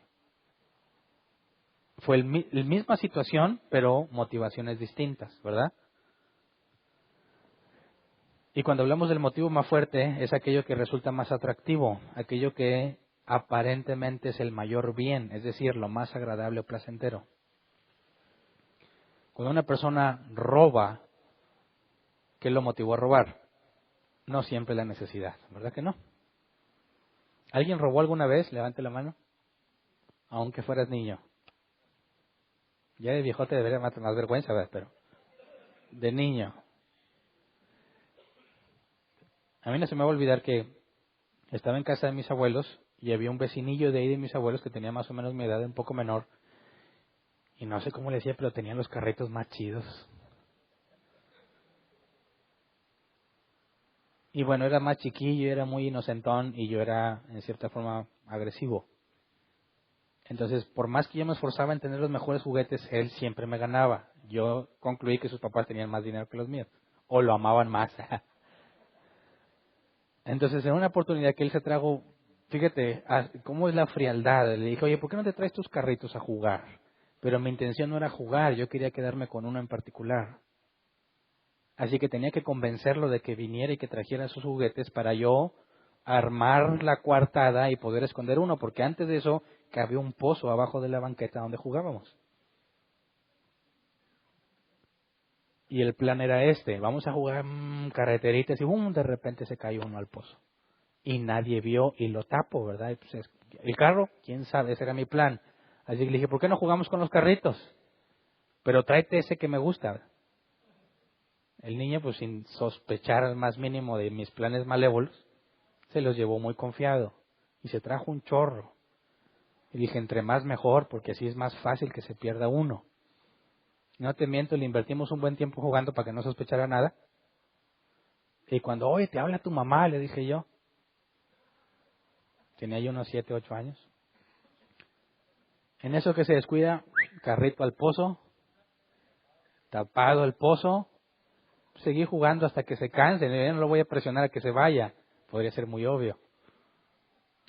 Fue la misma situación, pero motivaciones distintas, ¿verdad? Y cuando hablamos del motivo más fuerte, es aquello que resulta más atractivo, aquello que aparentemente es el mayor bien, es decir, lo más agradable o placentero. Cuando una persona roba, ¿qué lo motivó a robar? No siempre la necesidad, ¿verdad que no? ¿Alguien robó alguna vez? Levante la mano. Aunque fueras niño. Ya de viejote debería más vergüenza, ¿verdad? Pero de niño. A mí no se me va a olvidar que estaba en casa de mis abuelos y había un vecinillo de ahí de mis abuelos que tenía más o menos mi edad, un poco menor. Y no sé cómo le decía, pero tenían los carritos más chidos. Y bueno, era más chiquillo, era muy inocentón y yo era, en cierta forma, agresivo. Entonces, por más que yo me esforzaba en tener los mejores juguetes, él siempre me ganaba. Yo concluí que sus papás tenían más dinero que los míos. O lo amaban más. Entonces, en una oportunidad que él se trajo, fíjate, cómo es la frialdad. Le dije, oye, ¿por qué no te traes tus carritos a jugar? Pero mi intención no era jugar, yo quería quedarme con uno en particular. Así que tenía que convencerlo de que viniera y que trajera sus juguetes para yo armar la coartada y poder esconder uno, porque antes de eso cabía un pozo abajo de la banqueta donde jugábamos. Y el plan era este, vamos a jugar carreteritas y de repente se cayó uno al pozo. Y nadie vio y lo tapo, ¿verdad? Y pues el carro, quién sabe, ese era mi plan. Así que le dije, ¿por qué no jugamos con los carritos? Pero tráete ese que me gusta. El niño, pues sin sospechar al más mínimo de mis planes malévolos, se los llevó muy confiado y se trajo un chorro. Y dije, entre más mejor, porque así es más fácil que se pierda uno. No te miento, le invertimos un buen tiempo jugando para que no sospechara nada. Y cuando, oye, te habla tu mamá, le dije yo. Tenía yo unos 7, 8 años. En eso que se descuida, carrito al pozo, tapado el pozo, seguí jugando hasta que se canse. Yo no lo voy a presionar a que se vaya. Podría ser muy obvio.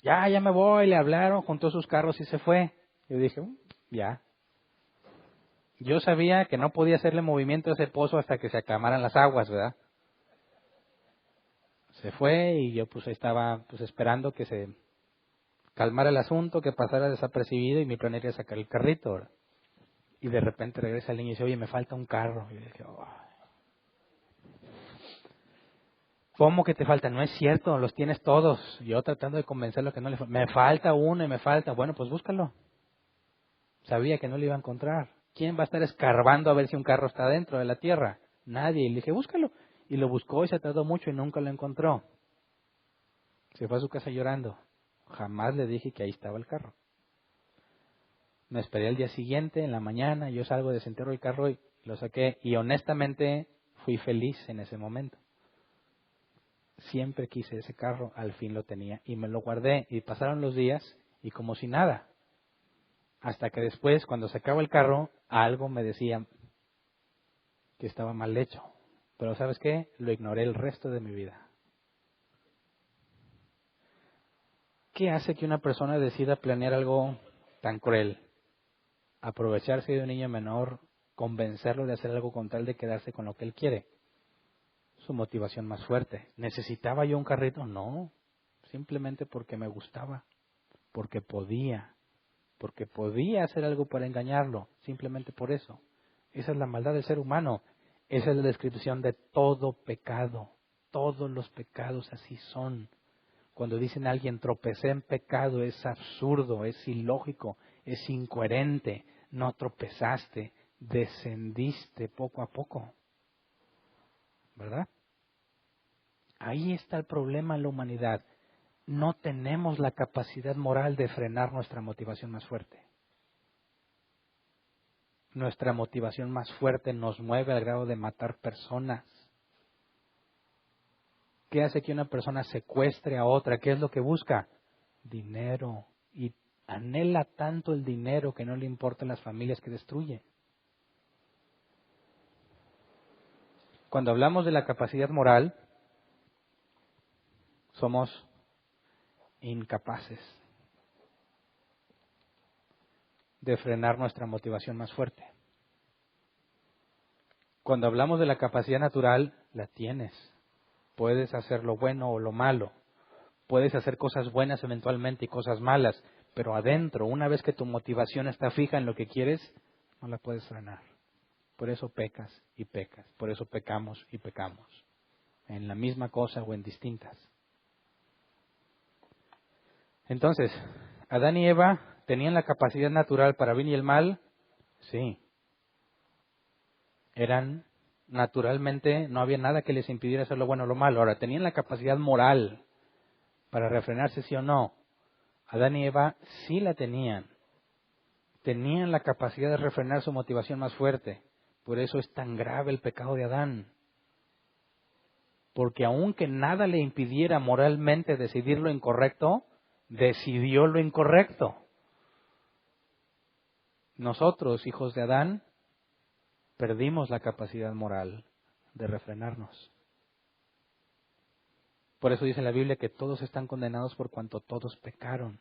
Ya me voy, le hablaron, juntó sus carros y se fue. Yo dije, ya. Yo sabía que no podía hacerle movimiento a ese pozo hasta que se aclamaran las aguas, ¿verdad? Se fue y yo pues estaba pues esperando que se calmara el asunto, que pasara desapercibido y mi plan era sacar el carrito, ¿verdad? Y de repente regresa el niño y dice, oye, me falta un carro. Y yo dije, ¿cómo que te falta? No es cierto, los tienes todos. Yo tratando de convencerlo que no le falta. Me falta uno y me falta. Bueno, pues búscalo. Sabía que no lo iba a encontrar. ¿Quién va a estar escarbando a ver si un carro está dentro de la tierra? Nadie. Y le dije, búscalo. Y lo buscó y se tardó mucho y nunca lo encontró. Se fue a su casa llorando. Jamás le dije que ahí estaba el carro. Me esperé el día siguiente, en la mañana, yo salgo, desenterro el carro y lo saqué. Y honestamente fui feliz en ese momento. Siempre quise ese carro, al fin lo tenía. Y me lo guardé y pasaron los días y como si nada. Hasta que después, cuando sacaba el carro, algo me decía que estaba mal hecho. Pero ¿sabes qué? Lo ignoré el resto de mi vida. ¿Qué hace que una persona decida planear algo tan cruel? Aprovecharse de un niño menor, convencerlo de hacer algo con tal de quedarse con lo que él quiere. Su motivación más fuerte. ¿Necesitaba yo un carrito? No, simplemente porque me gustaba, porque podía hacer algo para engañarlo, simplemente por eso. Esa es la maldad del ser humano. Esa es la descripción de todo pecado. Todos los pecados así son. Cuando dicen a alguien tropecé en pecado, es absurdo, es ilógico, es incoherente. No tropezaste, descendiste poco a poco. ¿Verdad? Ahí está el problema en la humanidad. No tenemos la capacidad moral de frenar nuestra motivación más fuerte. Nuestra motivación más fuerte nos mueve al grado de matar personas. ¿Qué hace que una persona secuestre a otra? ¿Qué es lo que busca? Dinero. Y anhela tanto el dinero que no le importan las familias que destruye. Cuando hablamos de la capacidad moral, somos incapaces de frenar nuestra motivación más fuerte. Cuando hablamos de la capacidad natural, la tienes. Puedes hacer lo bueno o lo malo. Puedes hacer cosas buenas eventualmente y cosas malas. Pero adentro, una vez que tu motivación está fija en lo que quieres, no la puedes frenar. Por eso pecas y pecas. Por eso pecamos y pecamos. En la misma cosa o en distintas. Entonces, Adán y Eva tenían la capacidad natural para bien y el mal. Sí. Eran naturalmente, no había nada que les impidiera hacer lo bueno o lo malo. Ahora, tenían la capacidad moral para refrenarse, sí o no. Adán y Eva sí la tenían. Tenían la capacidad de refrenar su motivación más fuerte. Por eso es tan grave el pecado de Adán. Porque aunque nada le impidiera moralmente decidir lo incorrecto, decidió lo incorrecto. Nosotros, hijos de Adán, perdimos la capacidad moral de refrenarnos. Por eso dice la Biblia que todos están condenados por cuanto todos pecaron.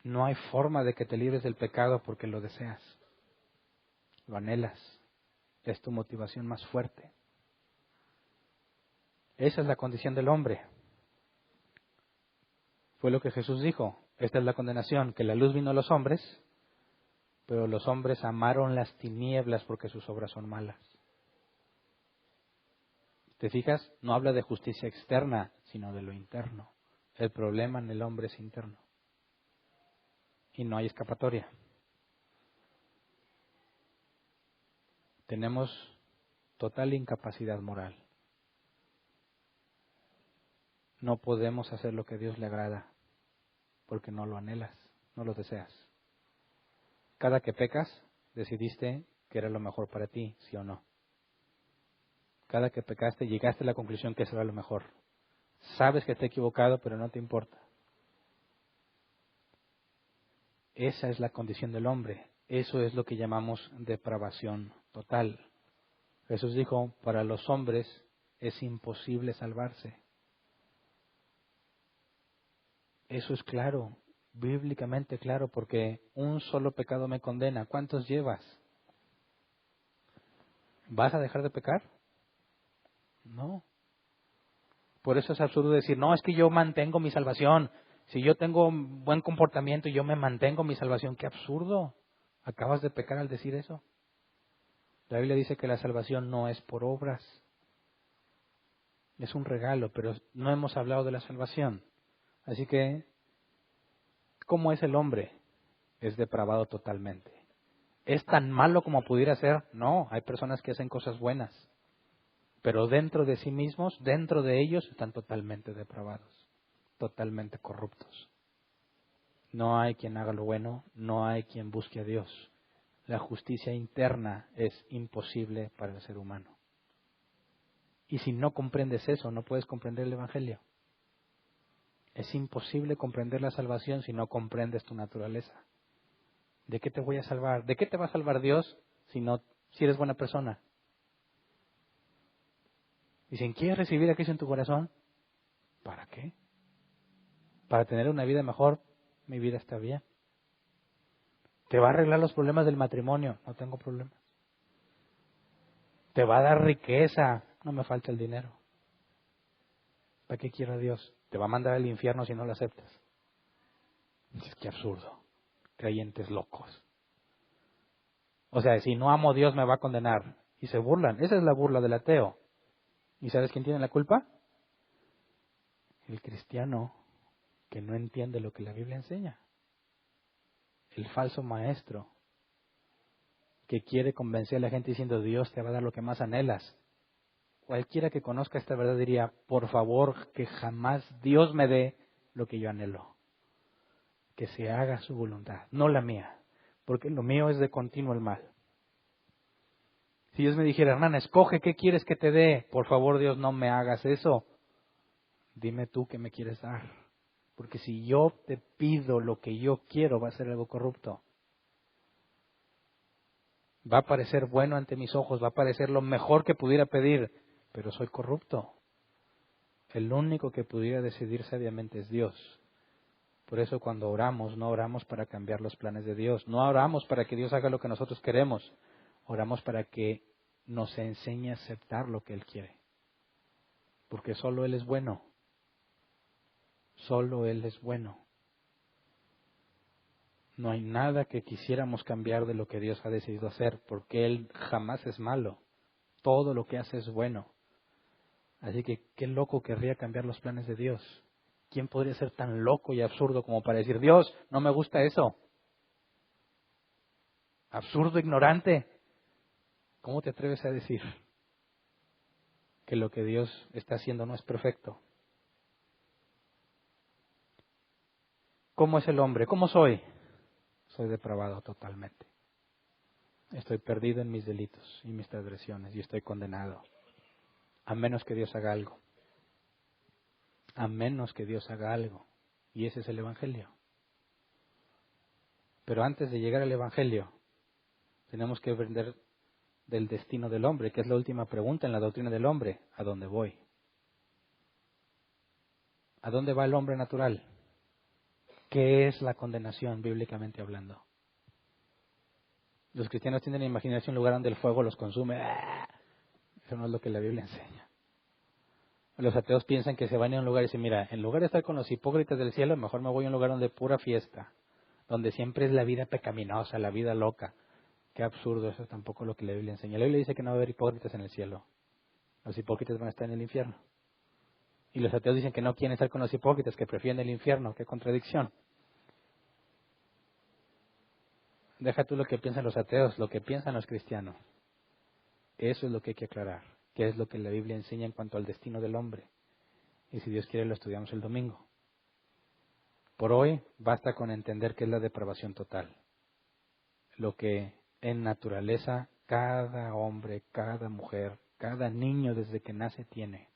No hay forma de que te libres del pecado porque lo deseas, lo anhelas, es tu motivación más fuerte. Esa es la condición del hombre. Fue lo que Jesús dijo. Esta es la condenación, que la luz vino a los hombres, pero los hombres amaron las tinieblas porque sus obras son malas. ¿Te fijas? No habla de justicia externa, sino de lo interno. El problema en el hombre es interno. Y no hay escapatoria. Tenemos total incapacidad moral. No podemos hacer lo que a Dios le agrada, porque no lo anhelas, no lo deseas. Cada que pecas, decidiste que era lo mejor para ti, sí o no. Cada que pecaste, llegaste a la conclusión que eso era lo mejor. Sabes que te he equivocado, pero no te importa. Esa es la condición del hombre. Eso es lo que llamamos depravación total. Jesús dijo, para los hombres es imposible salvarse. Eso es claro, bíblicamente claro, porque un solo pecado me condena. ¿Cuántos llevas? ¿Vas a dejar de pecar? No. Por eso es absurdo decir, no, es que yo mantengo mi salvación. Si yo tengo un buen comportamiento y yo me mantengo mi salvación, qué absurdo. Acabas de pecar al decir eso. La Biblia dice que la salvación no es por obras. Es un regalo, pero no hemos hablado de la salvación. Así que, ¿cómo es el hombre? Es depravado totalmente. ¿Es tan malo como pudiera ser? No, hay personas que hacen cosas buenas. Pero dentro de sí mismos, dentro de ellos, están totalmente depravados, totalmente corruptos. No hay quien haga lo bueno, no hay quien busque a Dios. La justicia interna es imposible para el ser humano. Y si no comprendes eso, no puedes comprender el Evangelio. Es imposible comprender la salvación si no comprendes tu naturaleza. ¿De qué te voy a salvar? ¿De qué te va a salvar Dios si eres buena persona? Dicen, ¿quieres recibir a Cristo en tu corazón? ¿Para qué? Para tener una vida mejor. Mi vida está bien. ¿Te va a arreglar los problemas del matrimonio? No tengo problemas. ¿Te va a dar riqueza? No me falta el dinero. ¿Para qué quiero a Dios? Te va a mandar al infierno si no lo aceptas. Es que absurdo. Creyentes locos. O sea, si no amo a Dios me va a condenar. Y se burlan. Esa es la burla del ateo. ¿Y sabes quién tiene la culpa? El cristiano que no entiende lo que la Biblia enseña. El falso maestro que quiere convencer a la gente diciendo Dios te va a dar lo que más anhelas. Cualquiera que conozca esta verdad diría, por favor, que jamás Dios me dé lo que yo anhelo. Que se haga su voluntad, no la mía, porque lo mío es de continuo el mal. Si Dios me dijera, Hernán, escoge qué quieres que te dé, por favor Dios no me hagas eso. Dime tú qué me quieres dar. Porque si yo te pido lo que yo quiero, va a ser algo corrupto. Va a parecer bueno ante mis ojos, va a parecer lo mejor que pudiera pedir, pero soy corrupto. El único que pudiera decidir sabiamente es Dios. Por eso cuando oramos, no oramos para cambiar los planes de Dios. No oramos para que Dios haga lo que nosotros queremos. Oramos para que nos enseñe a aceptar lo que Él quiere. Porque solo Él es bueno. Solo Él es bueno. No hay nada que quisiéramos cambiar de lo que Dios ha decidido hacer, porque Él jamás es malo. Todo lo que hace es bueno. Así que qué loco querría cambiar los planes de Dios. ¿Quién podría ser tan loco y absurdo como para decir, Dios, no me gusta eso? Absurdo, ignorante. ¿Cómo te atreves a decir que lo que Dios está haciendo no es perfecto? ¿Cómo es el hombre? ¿Cómo soy? Soy depravado totalmente. Estoy perdido en mis delitos y mis transgresiones y estoy condenado. A menos que Dios haga algo. A menos que Dios haga algo. Y ese es el Evangelio. Pero antes de llegar al Evangelio, tenemos que aprender del destino del hombre, que es la última pregunta en la doctrina del hombre. ¿A dónde voy? ¿A dónde va el hombre natural? ¿Qué es la condenación, bíblicamente hablando? Los cristianos tienen la imaginación un lugar donde el fuego los consume. ¡Ah! Eso no es lo que la Biblia enseña. Los ateos piensan que se van a un lugar y dicen, mira, en lugar de estar con los hipócritas del cielo, mejor me voy a un lugar donde pura fiesta, donde siempre es la vida pecaminosa, la vida loca. Qué absurdo, eso es tampoco lo que la Biblia enseña. La Biblia dice que no va a haber hipócritas en el cielo. Los hipócritas van a estar en el infierno. Y los ateos dicen que no quieren estar con los hipócritas, que prefieren el infierno. Qué contradicción. Deja tú lo que piensan los ateos, lo que piensan los cristianos. Eso es lo que hay que aclarar. ¿Qué es lo que la Biblia enseña en cuanto al destino del hombre? Y si Dios quiere lo estudiamos el domingo. Por hoy basta con entender que es la depravación total. Lo que en naturaleza cada hombre, cada mujer, cada niño desde que nace tiene.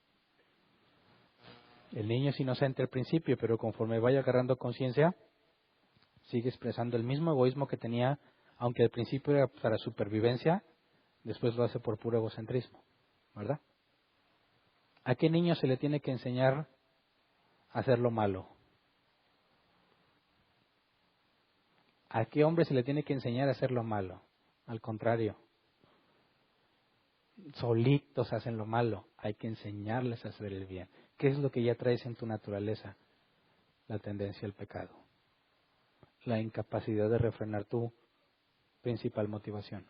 El niño es inocente al principio, pero conforme vaya agarrando conciencia, sigue expresando el mismo egoísmo que tenía, aunque al principio era para supervivencia, después lo hace por puro egocentrismo, ¿verdad? ¿A qué niño se le tiene que enseñar a hacer lo malo? ¿A qué hombre se le tiene que enseñar a hacer lo malo? Al contrario, solitos hacen lo malo, hay que enseñarles a hacer el bien. ¿Qué es lo que ya traes en tu naturaleza? La tendencia al pecado, la incapacidad de refrenar tu principal motivación.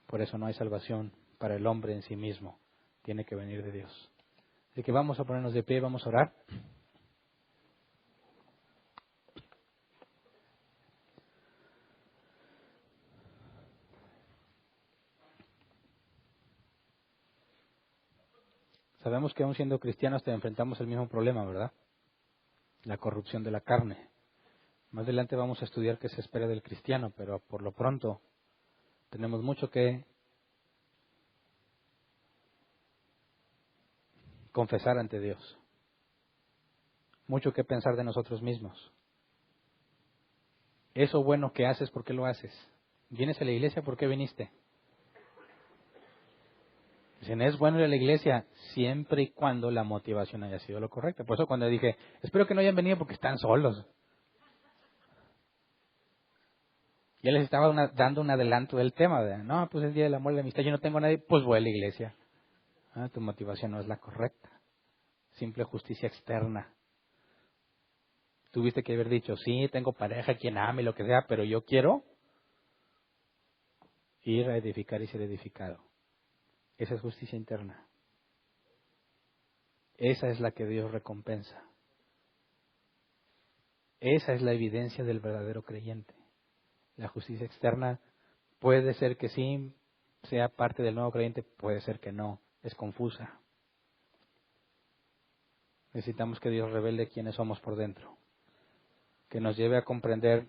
Por eso no hay salvación para el hombre en sí mismo, tiene que venir de Dios. Así que vamos a ponernos de pie, vamos a orar. Sabemos que aún siendo cristianos te enfrentamos el mismo problema, ¿verdad? La corrupción de la carne. Más adelante vamos a estudiar qué se espera del cristiano, pero por lo pronto tenemos mucho que confesar ante Dios. Mucho que pensar de nosotros mismos. Eso bueno que haces, ¿por qué lo haces? ¿Vienes a la iglesia? ¿Por qué viniste? Dicen, es bueno ir a la iglesia siempre y cuando la motivación haya sido lo correcto. Por eso cuando dije, espero que no hayan venido porque están solos. Ya les estaba dando un adelanto del tema. No, pues es día del amor y la amistad, yo no tengo a nadie, pues voy a la iglesia. Tu motivación no es la correcta. Simple justicia externa. Tuviste que haber dicho, sí, tengo pareja, quien ame, lo que sea, pero yo quiero ir a edificar y ser edificado. Esa es justicia interna. Esa es la que Dios recompensa. Esa es la evidencia del verdadero creyente. La justicia externa puede ser que sí sea parte del nuevo creyente, puede ser que no. Es confusa. Necesitamos que Dios revele quiénes somos por dentro. Que nos lleve a comprender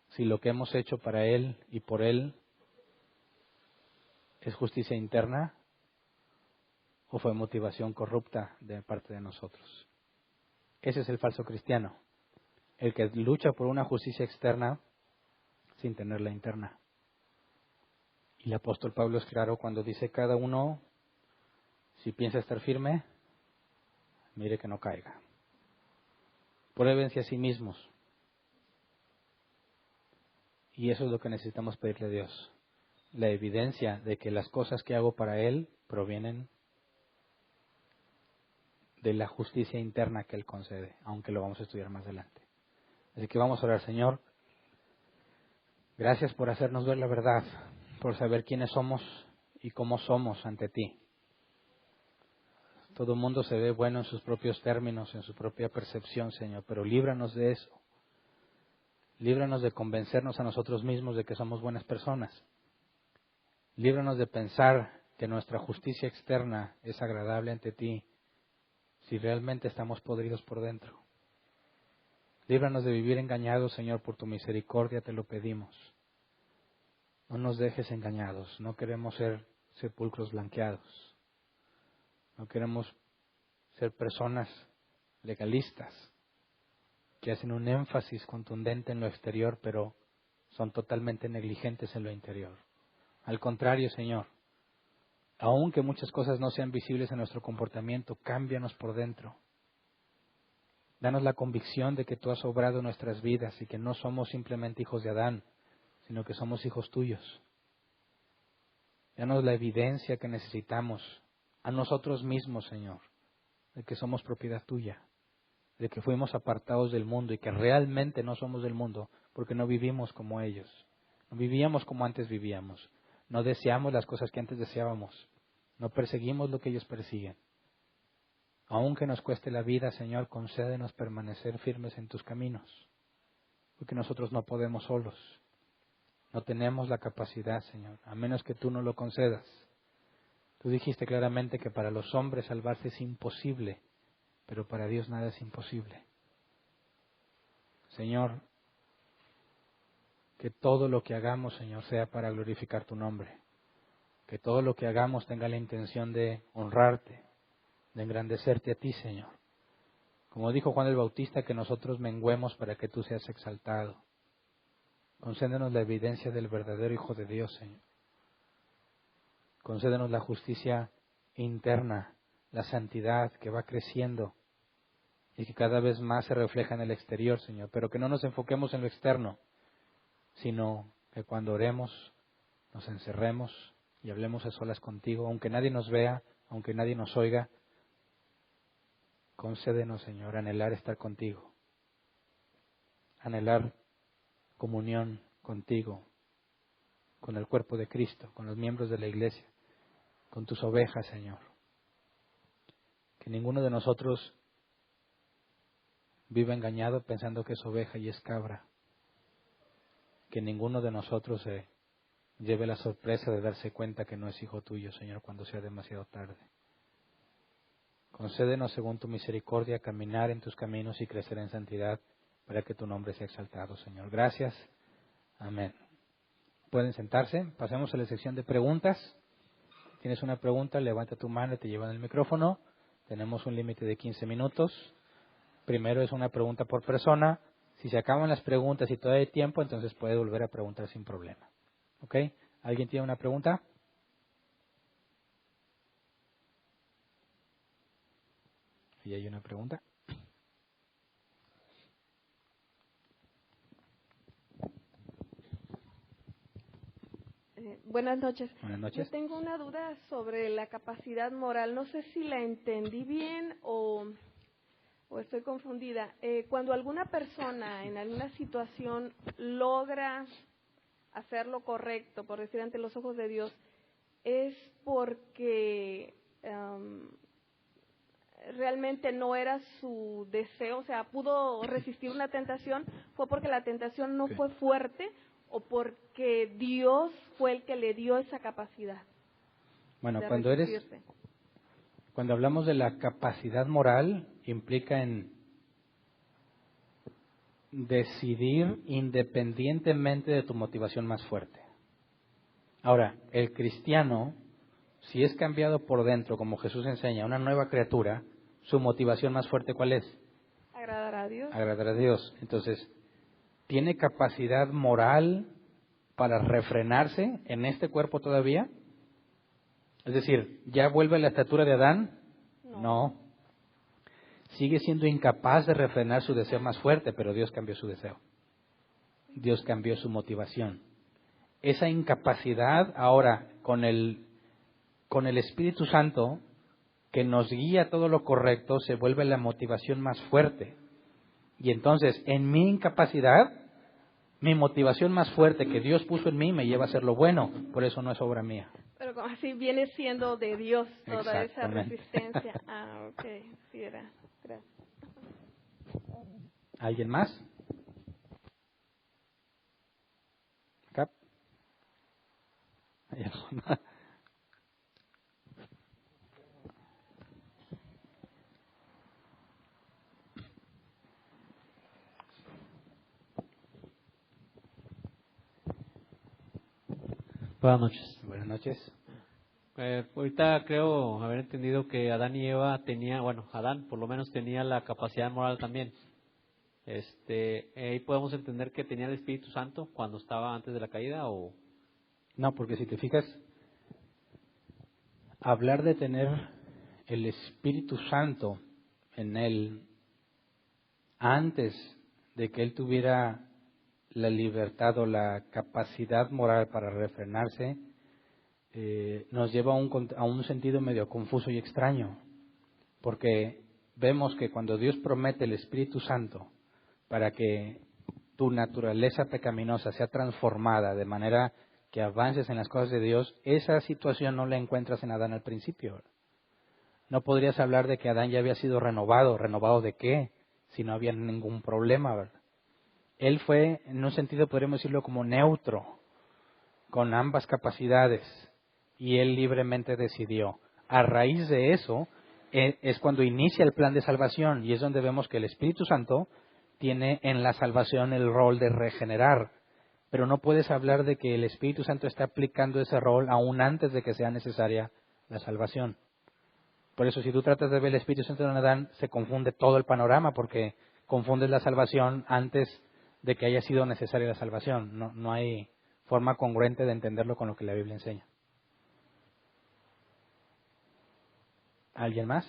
si lo que hemos hecho para Él y por Él es justicia interna o fue motivación corrupta de parte de nosotros. Ese es el falso cristiano, el que lucha por una justicia externa sin tenerla interna. Y el apóstol Pablo es claro cuando dice cada uno, si piensa estar firme, mire que no caiga. Pruébense a sí mismos. Y eso es lo que necesitamos pedirle a Dios. La evidencia de que las cosas que hago para Él provienen de la justicia interna que Él concede, aunque lo vamos a estudiar más adelante. Así que vamos a orar, Señor. Gracias por hacernos ver la verdad, por saber quiénes somos y cómo somos ante ti. Todo el mundo se ve bueno en sus propios términos, en su propia percepción, Señor, pero líbranos de eso. Líbranos de convencernos a nosotros mismos de que somos buenas personas. Líbranos de pensar que nuestra justicia externa es agradable ante ti si realmente estamos podridos por dentro. Líbranos de vivir engañados, Señor, por tu misericordia te lo pedimos. No nos dejes engañados, no queremos ser sepulcros blanqueados. No queremos ser personas legalistas que hacen un énfasis contundente en lo exterior, pero son totalmente negligentes en lo interior. Al contrario, Señor, aunque muchas cosas no sean visibles en nuestro comportamiento, cámbianos por dentro. Danos la convicción de que tú has obrado nuestras vidas y que no somos simplemente hijos de Adán, sino que somos hijos tuyos. Danos la evidencia que necesitamos a nosotros mismos, Señor, de que somos propiedad tuya, de que fuimos apartados del mundo y que realmente no somos del mundo porque no vivimos como ellos. No vivíamos como antes vivíamos. No deseamos las cosas que antes deseábamos. No perseguimos lo que ellos persiguen. Aunque nos cueste la vida, Señor, concédenos permanecer firmes en tus caminos, porque nosotros no podemos solos. No tenemos la capacidad, Señor, a menos que tú nos lo concedas. Tú dijiste claramente que para los hombres salvarse es imposible, pero para Dios nada es imposible. Señor, que todo lo que hagamos, Señor, sea para glorificar tu nombre. Que todo lo que hagamos tenga la intención de honrarte, de engrandecerte a ti, Señor. Como dijo Juan el Bautista, que nosotros menguemos para que tú seas exaltado. Concédenos la evidencia del verdadero Hijo de Dios, Señor. Concédenos la justicia interna, la santidad que va creciendo y que cada vez más se refleja en el exterior, Señor. Pero que no nos enfoquemos en lo externo, sino que cuando oremos nos encerremos y hablemos a solas contigo, aunque nadie nos vea, aunque nadie nos oiga. Concédenos, Señor, anhelar estar contigo, anhelar comunión contigo, con el cuerpo de Cristo, con los miembros de la iglesia, con tus ovejas, Señor. Que ninguno de nosotros viva engañado pensando que es oveja y es cabra. Que ninguno de nosotros se lleve la sorpresa de darse cuenta que no es hijo tuyo, Señor, cuando sea demasiado tarde. Concédenos, según tu misericordia, caminar en tus caminos y crecer en santidad para que tu nombre sea exaltado, Señor. Gracias. Amén. Pueden sentarse. Pasemos a la sección de preguntas. Tienes una pregunta, levanta tu mano y te llevan el micrófono. Tenemos un límite de 15 minutos. Primero es una pregunta por persona. Si se acaban las preguntas y todavía hay tiempo, entonces puede volver a preguntar sin problema. ¿Ok? ¿Alguien tiene una pregunta? ¿Y hay una pregunta? Buenas noches. Buenas Yo noches. tengo una duda sobre la capacidad moral. No sé si la entendí bien o estoy confundida. Cuando alguna persona en alguna situación logra hacer lo correcto, por decir ante los ojos de Dios, es porque realmente no era su deseo, o sea, pudo resistir una tentación, fue porque la tentación no fue fuerte o porque Dios fue el que le dio esa capacidad. Bueno, de cuando resistirse. cuando hablamos de la capacidad moral, implica en decidir independientemente de tu motivación más fuerte. Ahora, el cristiano, si es cambiado por dentro, como Jesús enseña, una nueva criatura, su motivación más fuerte, ¿cuál es? Agradar a Dios. Agradar a Dios. Entonces, ¿tiene capacidad moral para refrenarse en este cuerpo todavía? Es decir, ¿ya vuelve a la estatura de Adán? No. Sigue siendo incapaz de refrenar su deseo más fuerte, pero Dios cambió su deseo. Dios cambió su motivación. Esa incapacidad ahora con el Espíritu Santo que nos guía a todo lo correcto se vuelve la motivación más fuerte. Y entonces, en mi incapacidad, mi motivación más fuerte que Dios puso en mí me lleva a hacer lo bueno. Por eso no es obra mía. Pero como así viene siendo de Dios toda esa Exactamente. resistencia. Ok, sí era. Gracias. ¿Alguien más? Acá. Buenas noches. Buenas noches. Ahorita creo haber entendido que Adán y Eva Adán por lo menos tenía la capacidad moral también. Ahí podemos entender que tenía el Espíritu Santo cuando estaba antes de la caída, o No, porque si te fijas, hablar de tener el Espíritu Santo en él antes de que él tuviera la libertad o la capacidad moral para refrenarse, nos lleva a un sentido medio confuso y extraño, porque vemos que cuando Dios promete el Espíritu Santo para que tu naturaleza pecaminosa sea transformada de manera que avances en las cosas de Dios, esa situación no la encuentras en Adán al principio. No podrías hablar de que Adán ya había sido renovado. ¿Renovado de qué? Si no había ningún problema, ¿verdad? Él fue, en un sentido podríamos decirlo como neutro, con ambas capacidades, y él libremente decidió. A raíz de eso es cuando inicia el plan de salvación, y es donde vemos que el Espíritu Santo tiene en la salvación el rol de regenerar. Pero no puedes hablar de que el Espíritu Santo está aplicando ese rol aún antes de que sea necesaria la salvación. Por eso, si tú tratas de ver el Espíritu Santo en Adán, se confunde todo el panorama, porque confundes la salvación antes de que haya sido necesaria la salvación. No hay forma congruente de entenderlo con lo que la Biblia enseña. ¿Alguien más?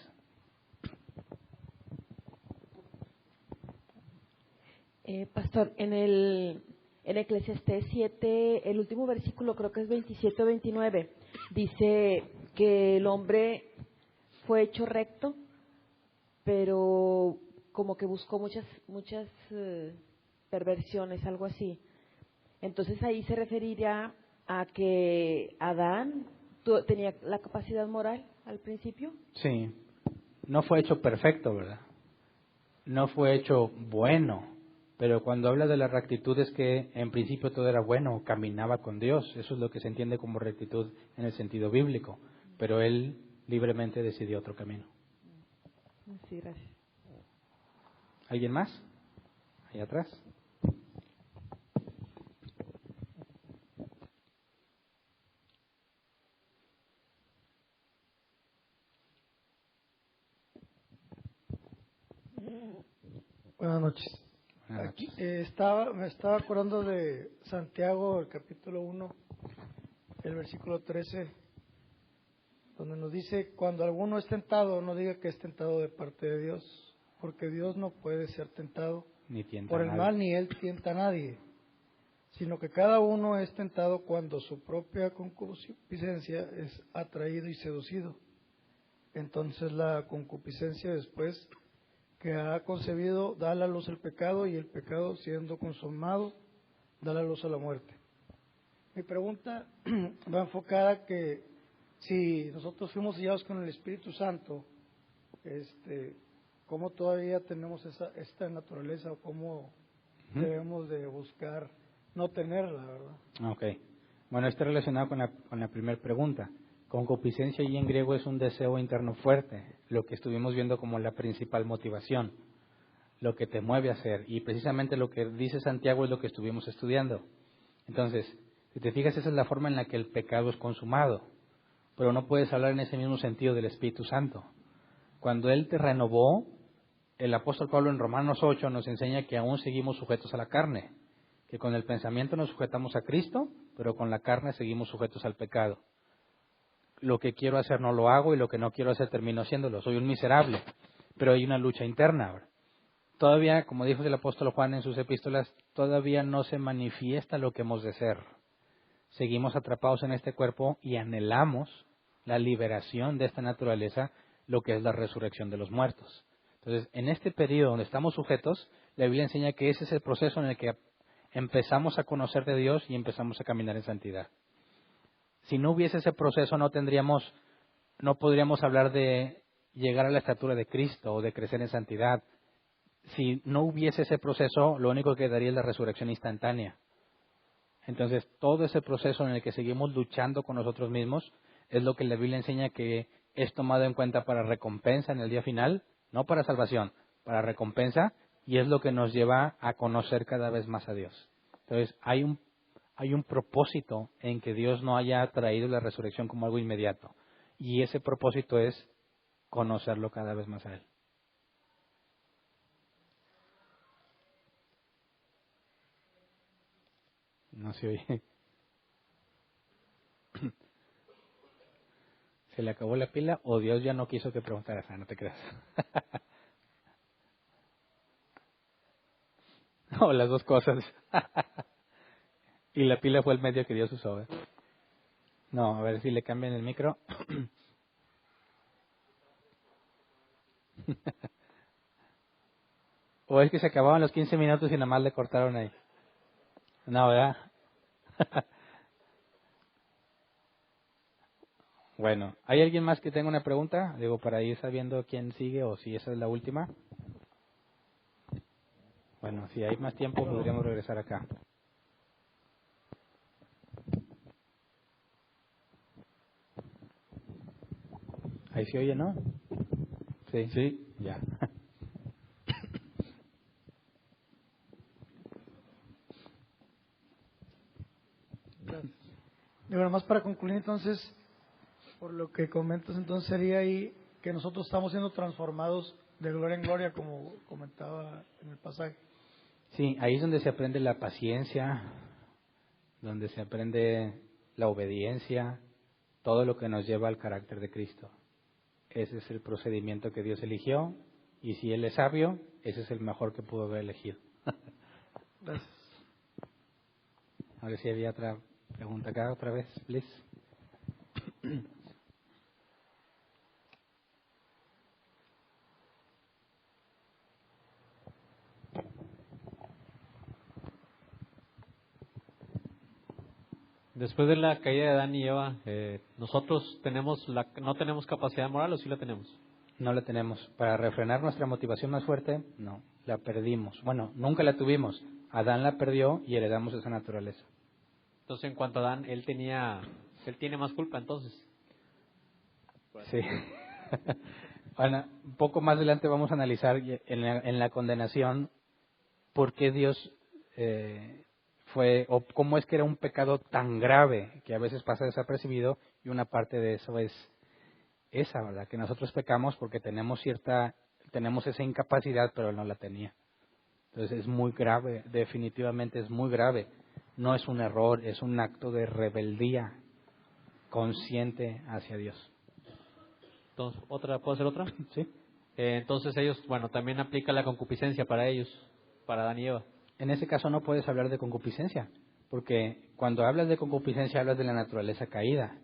Pastor, en Eclesiastés 7, el último versículo, creo que es 27 o 29, dice que el hombre fue hecho recto, pero como que buscó muchas perversiones, algo así. Entonces ahí se referiría a que Adán tenía la capacidad moral al principio. Sí. No fue hecho perfecto, ¿verdad? No fue hecho bueno. Pero cuando habla de la rectitud es que en principio todo era bueno, caminaba con Dios. Eso es lo que se entiende como rectitud en el sentido bíblico. Pero él libremente decidió otro camino. Sí, gracias. ¿Alguien más? Ahí atrás. Buenas noches. Buenas Aquí, noches. me estaba acordando de Santiago, el capítulo 1, el versículo 13, donde nos dice, cuando alguno es tentado, no diga que es tentado de parte de Dios, porque Dios no puede ser tentado Ni tienta por a el nadie. mal, ni Él tienta a nadie, sino que cada uno es tentado cuando su propia concupiscencia es atraído y seducido. Entonces la concupiscencia, después que ha concebido, da a la luz el pecado, y el pecado, siendo consumado, da a la luz a la muerte. Mi pregunta va enfocada que si nosotros fuimos sellados con el Espíritu Santo, ¿cómo todavía tenemos esta naturaleza, o cómo debemos de buscar no tenerla, verdad? Ok. Bueno, está relacionado con la primera pregunta. Concupiscencia y en griego es un deseo interno fuerte, lo que estuvimos viendo como la principal motivación, lo que te mueve a hacer. Y precisamente lo que dice Santiago es lo que estuvimos estudiando. Entonces, si te fijas, esa es la forma en la que el pecado es consumado. Pero no puedes hablar en ese mismo sentido del Espíritu Santo. Cuando Él te renovó, el apóstol Pablo en Romanos 8 nos enseña que aún seguimos sujetos a la carne, que con el pensamiento nos sujetamos a Cristo, pero con la carne seguimos sujetos al pecado. Lo que quiero hacer no lo hago, y lo que no quiero hacer termino haciéndolo. Soy un miserable, pero hay una lucha interna. Todavía, como dijo el apóstol Juan en sus epístolas, todavía no se manifiesta lo que hemos de ser. Seguimos atrapados en este cuerpo y anhelamos la liberación de esta naturaleza, lo que es la resurrección de los muertos. Entonces, en este periodo donde estamos sujetos, la Biblia enseña que ese es el proceso en el que empezamos a conocer de Dios y empezamos a caminar en santidad. Si no hubiese ese proceso, no podríamos hablar de llegar a la estatura de Cristo o de crecer en santidad. Si no hubiese ese proceso, lo único que daría es la resurrección instantánea. Entonces, todo ese proceso en el que seguimos luchando con nosotros mismos es lo que la Biblia enseña que es tomado en cuenta para recompensa en el día final, no para salvación, para recompensa, y es lo que nos lleva a conocer cada vez más a Dios. Entonces, hay un propósito en que Dios no haya traído la resurrección como algo inmediato, y ese propósito es conocerlo cada vez más a Él. No se oye. ¿Se le acabó la pila o Dios ya no quiso que preguntaras? Ah, no te creas. O las dos cosas. Y la pila fue el medio que Dios usó. ¿Eh? No, a ver si le cambian el micro. O es que se acababan los 15 minutos y nada más le cortaron ahí. No, ¿verdad? Bueno, ¿hay alguien más que tenga una pregunta? Digo, para ir sabiendo quién sigue o si esa es la última. Bueno, si hay más tiempo podríamos regresar acá. Ahí se oye, ¿no? Sí. Sí. Ya. Gracias. Y bueno, más para concluir entonces, por lo que comentas, entonces sería ahí que nosotros estamos siendo transformados de gloria en gloria, como comentaba en el pasaje. Sí, ahí es donde se aprende la paciencia, donde se aprende la obediencia, todo lo que nos lleva al carácter de Cristo. Ese es el procedimiento que Dios eligió, y si Él es sabio, ese es el mejor que pudo haber elegido. Gracias. A ver si había otra pregunta acá, otra vez, please. Después de la caída de Adán y Eva, ¿nosotros no tenemos capacidad moral o sí la tenemos? No la tenemos. Para refrenar nuestra motivación más fuerte, no, la perdimos. Bueno, nunca la tuvimos. Adán la perdió y heredamos esa naturaleza. Entonces, en cuanto a Adán, él tiene más culpa entonces. Sí. Bueno, un poco más adelante vamos a analizar en la condenación por qué Dios o cómo es que era un pecado tan grave que a veces pasa desapercibido, y una parte de eso es esa, ¿verdad? Que nosotros pecamos porque tenemos esa incapacidad, pero Él no la tenía. Entonces es muy grave, definitivamente es muy grave. No es un error, es un acto de rebeldía consciente hacia Dios. Entonces, ¿puedo hacer otra? ¿Sí? Entonces ellos, también aplica la concupiscencia para ellos, para Adán y Eva. En ese caso no puedes hablar de concupiscencia, porque cuando hablas de concupiscencia hablas de la naturaleza caída.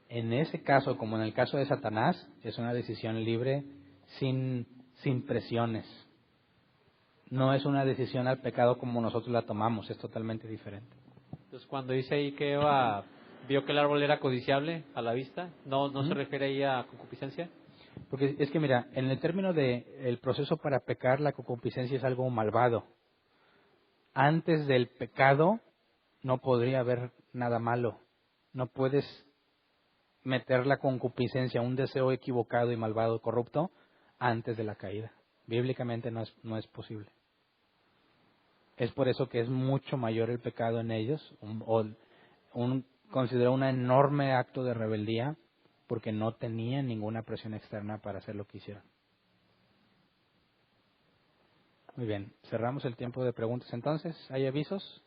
En ese caso, como en el caso de Satanás, es una decisión libre sin presiones. No es una decisión al pecado como nosotros la tomamos, es totalmente diferente. Entonces, cuando dice ahí que Eva vio que el árbol era codiciable a la vista, ¿no se refiere ahí a concupiscencia? Porque es que mira, en el término de el proceso para pecar, la concupiscencia es algo malvado. Antes del pecado no podría haber nada malo. No puedes meter la concupiscencia, un deseo equivocado y malvado, corrupto, antes de la caída. Bíblicamente no es posible. Es por eso que es mucho mayor el pecado en ellos, considero un enorme acto de rebeldía, porque no tenían ninguna presión externa para hacer lo que hicieron. Muy bien, cerramos el tiempo de preguntas entonces. ¿Hay avisos?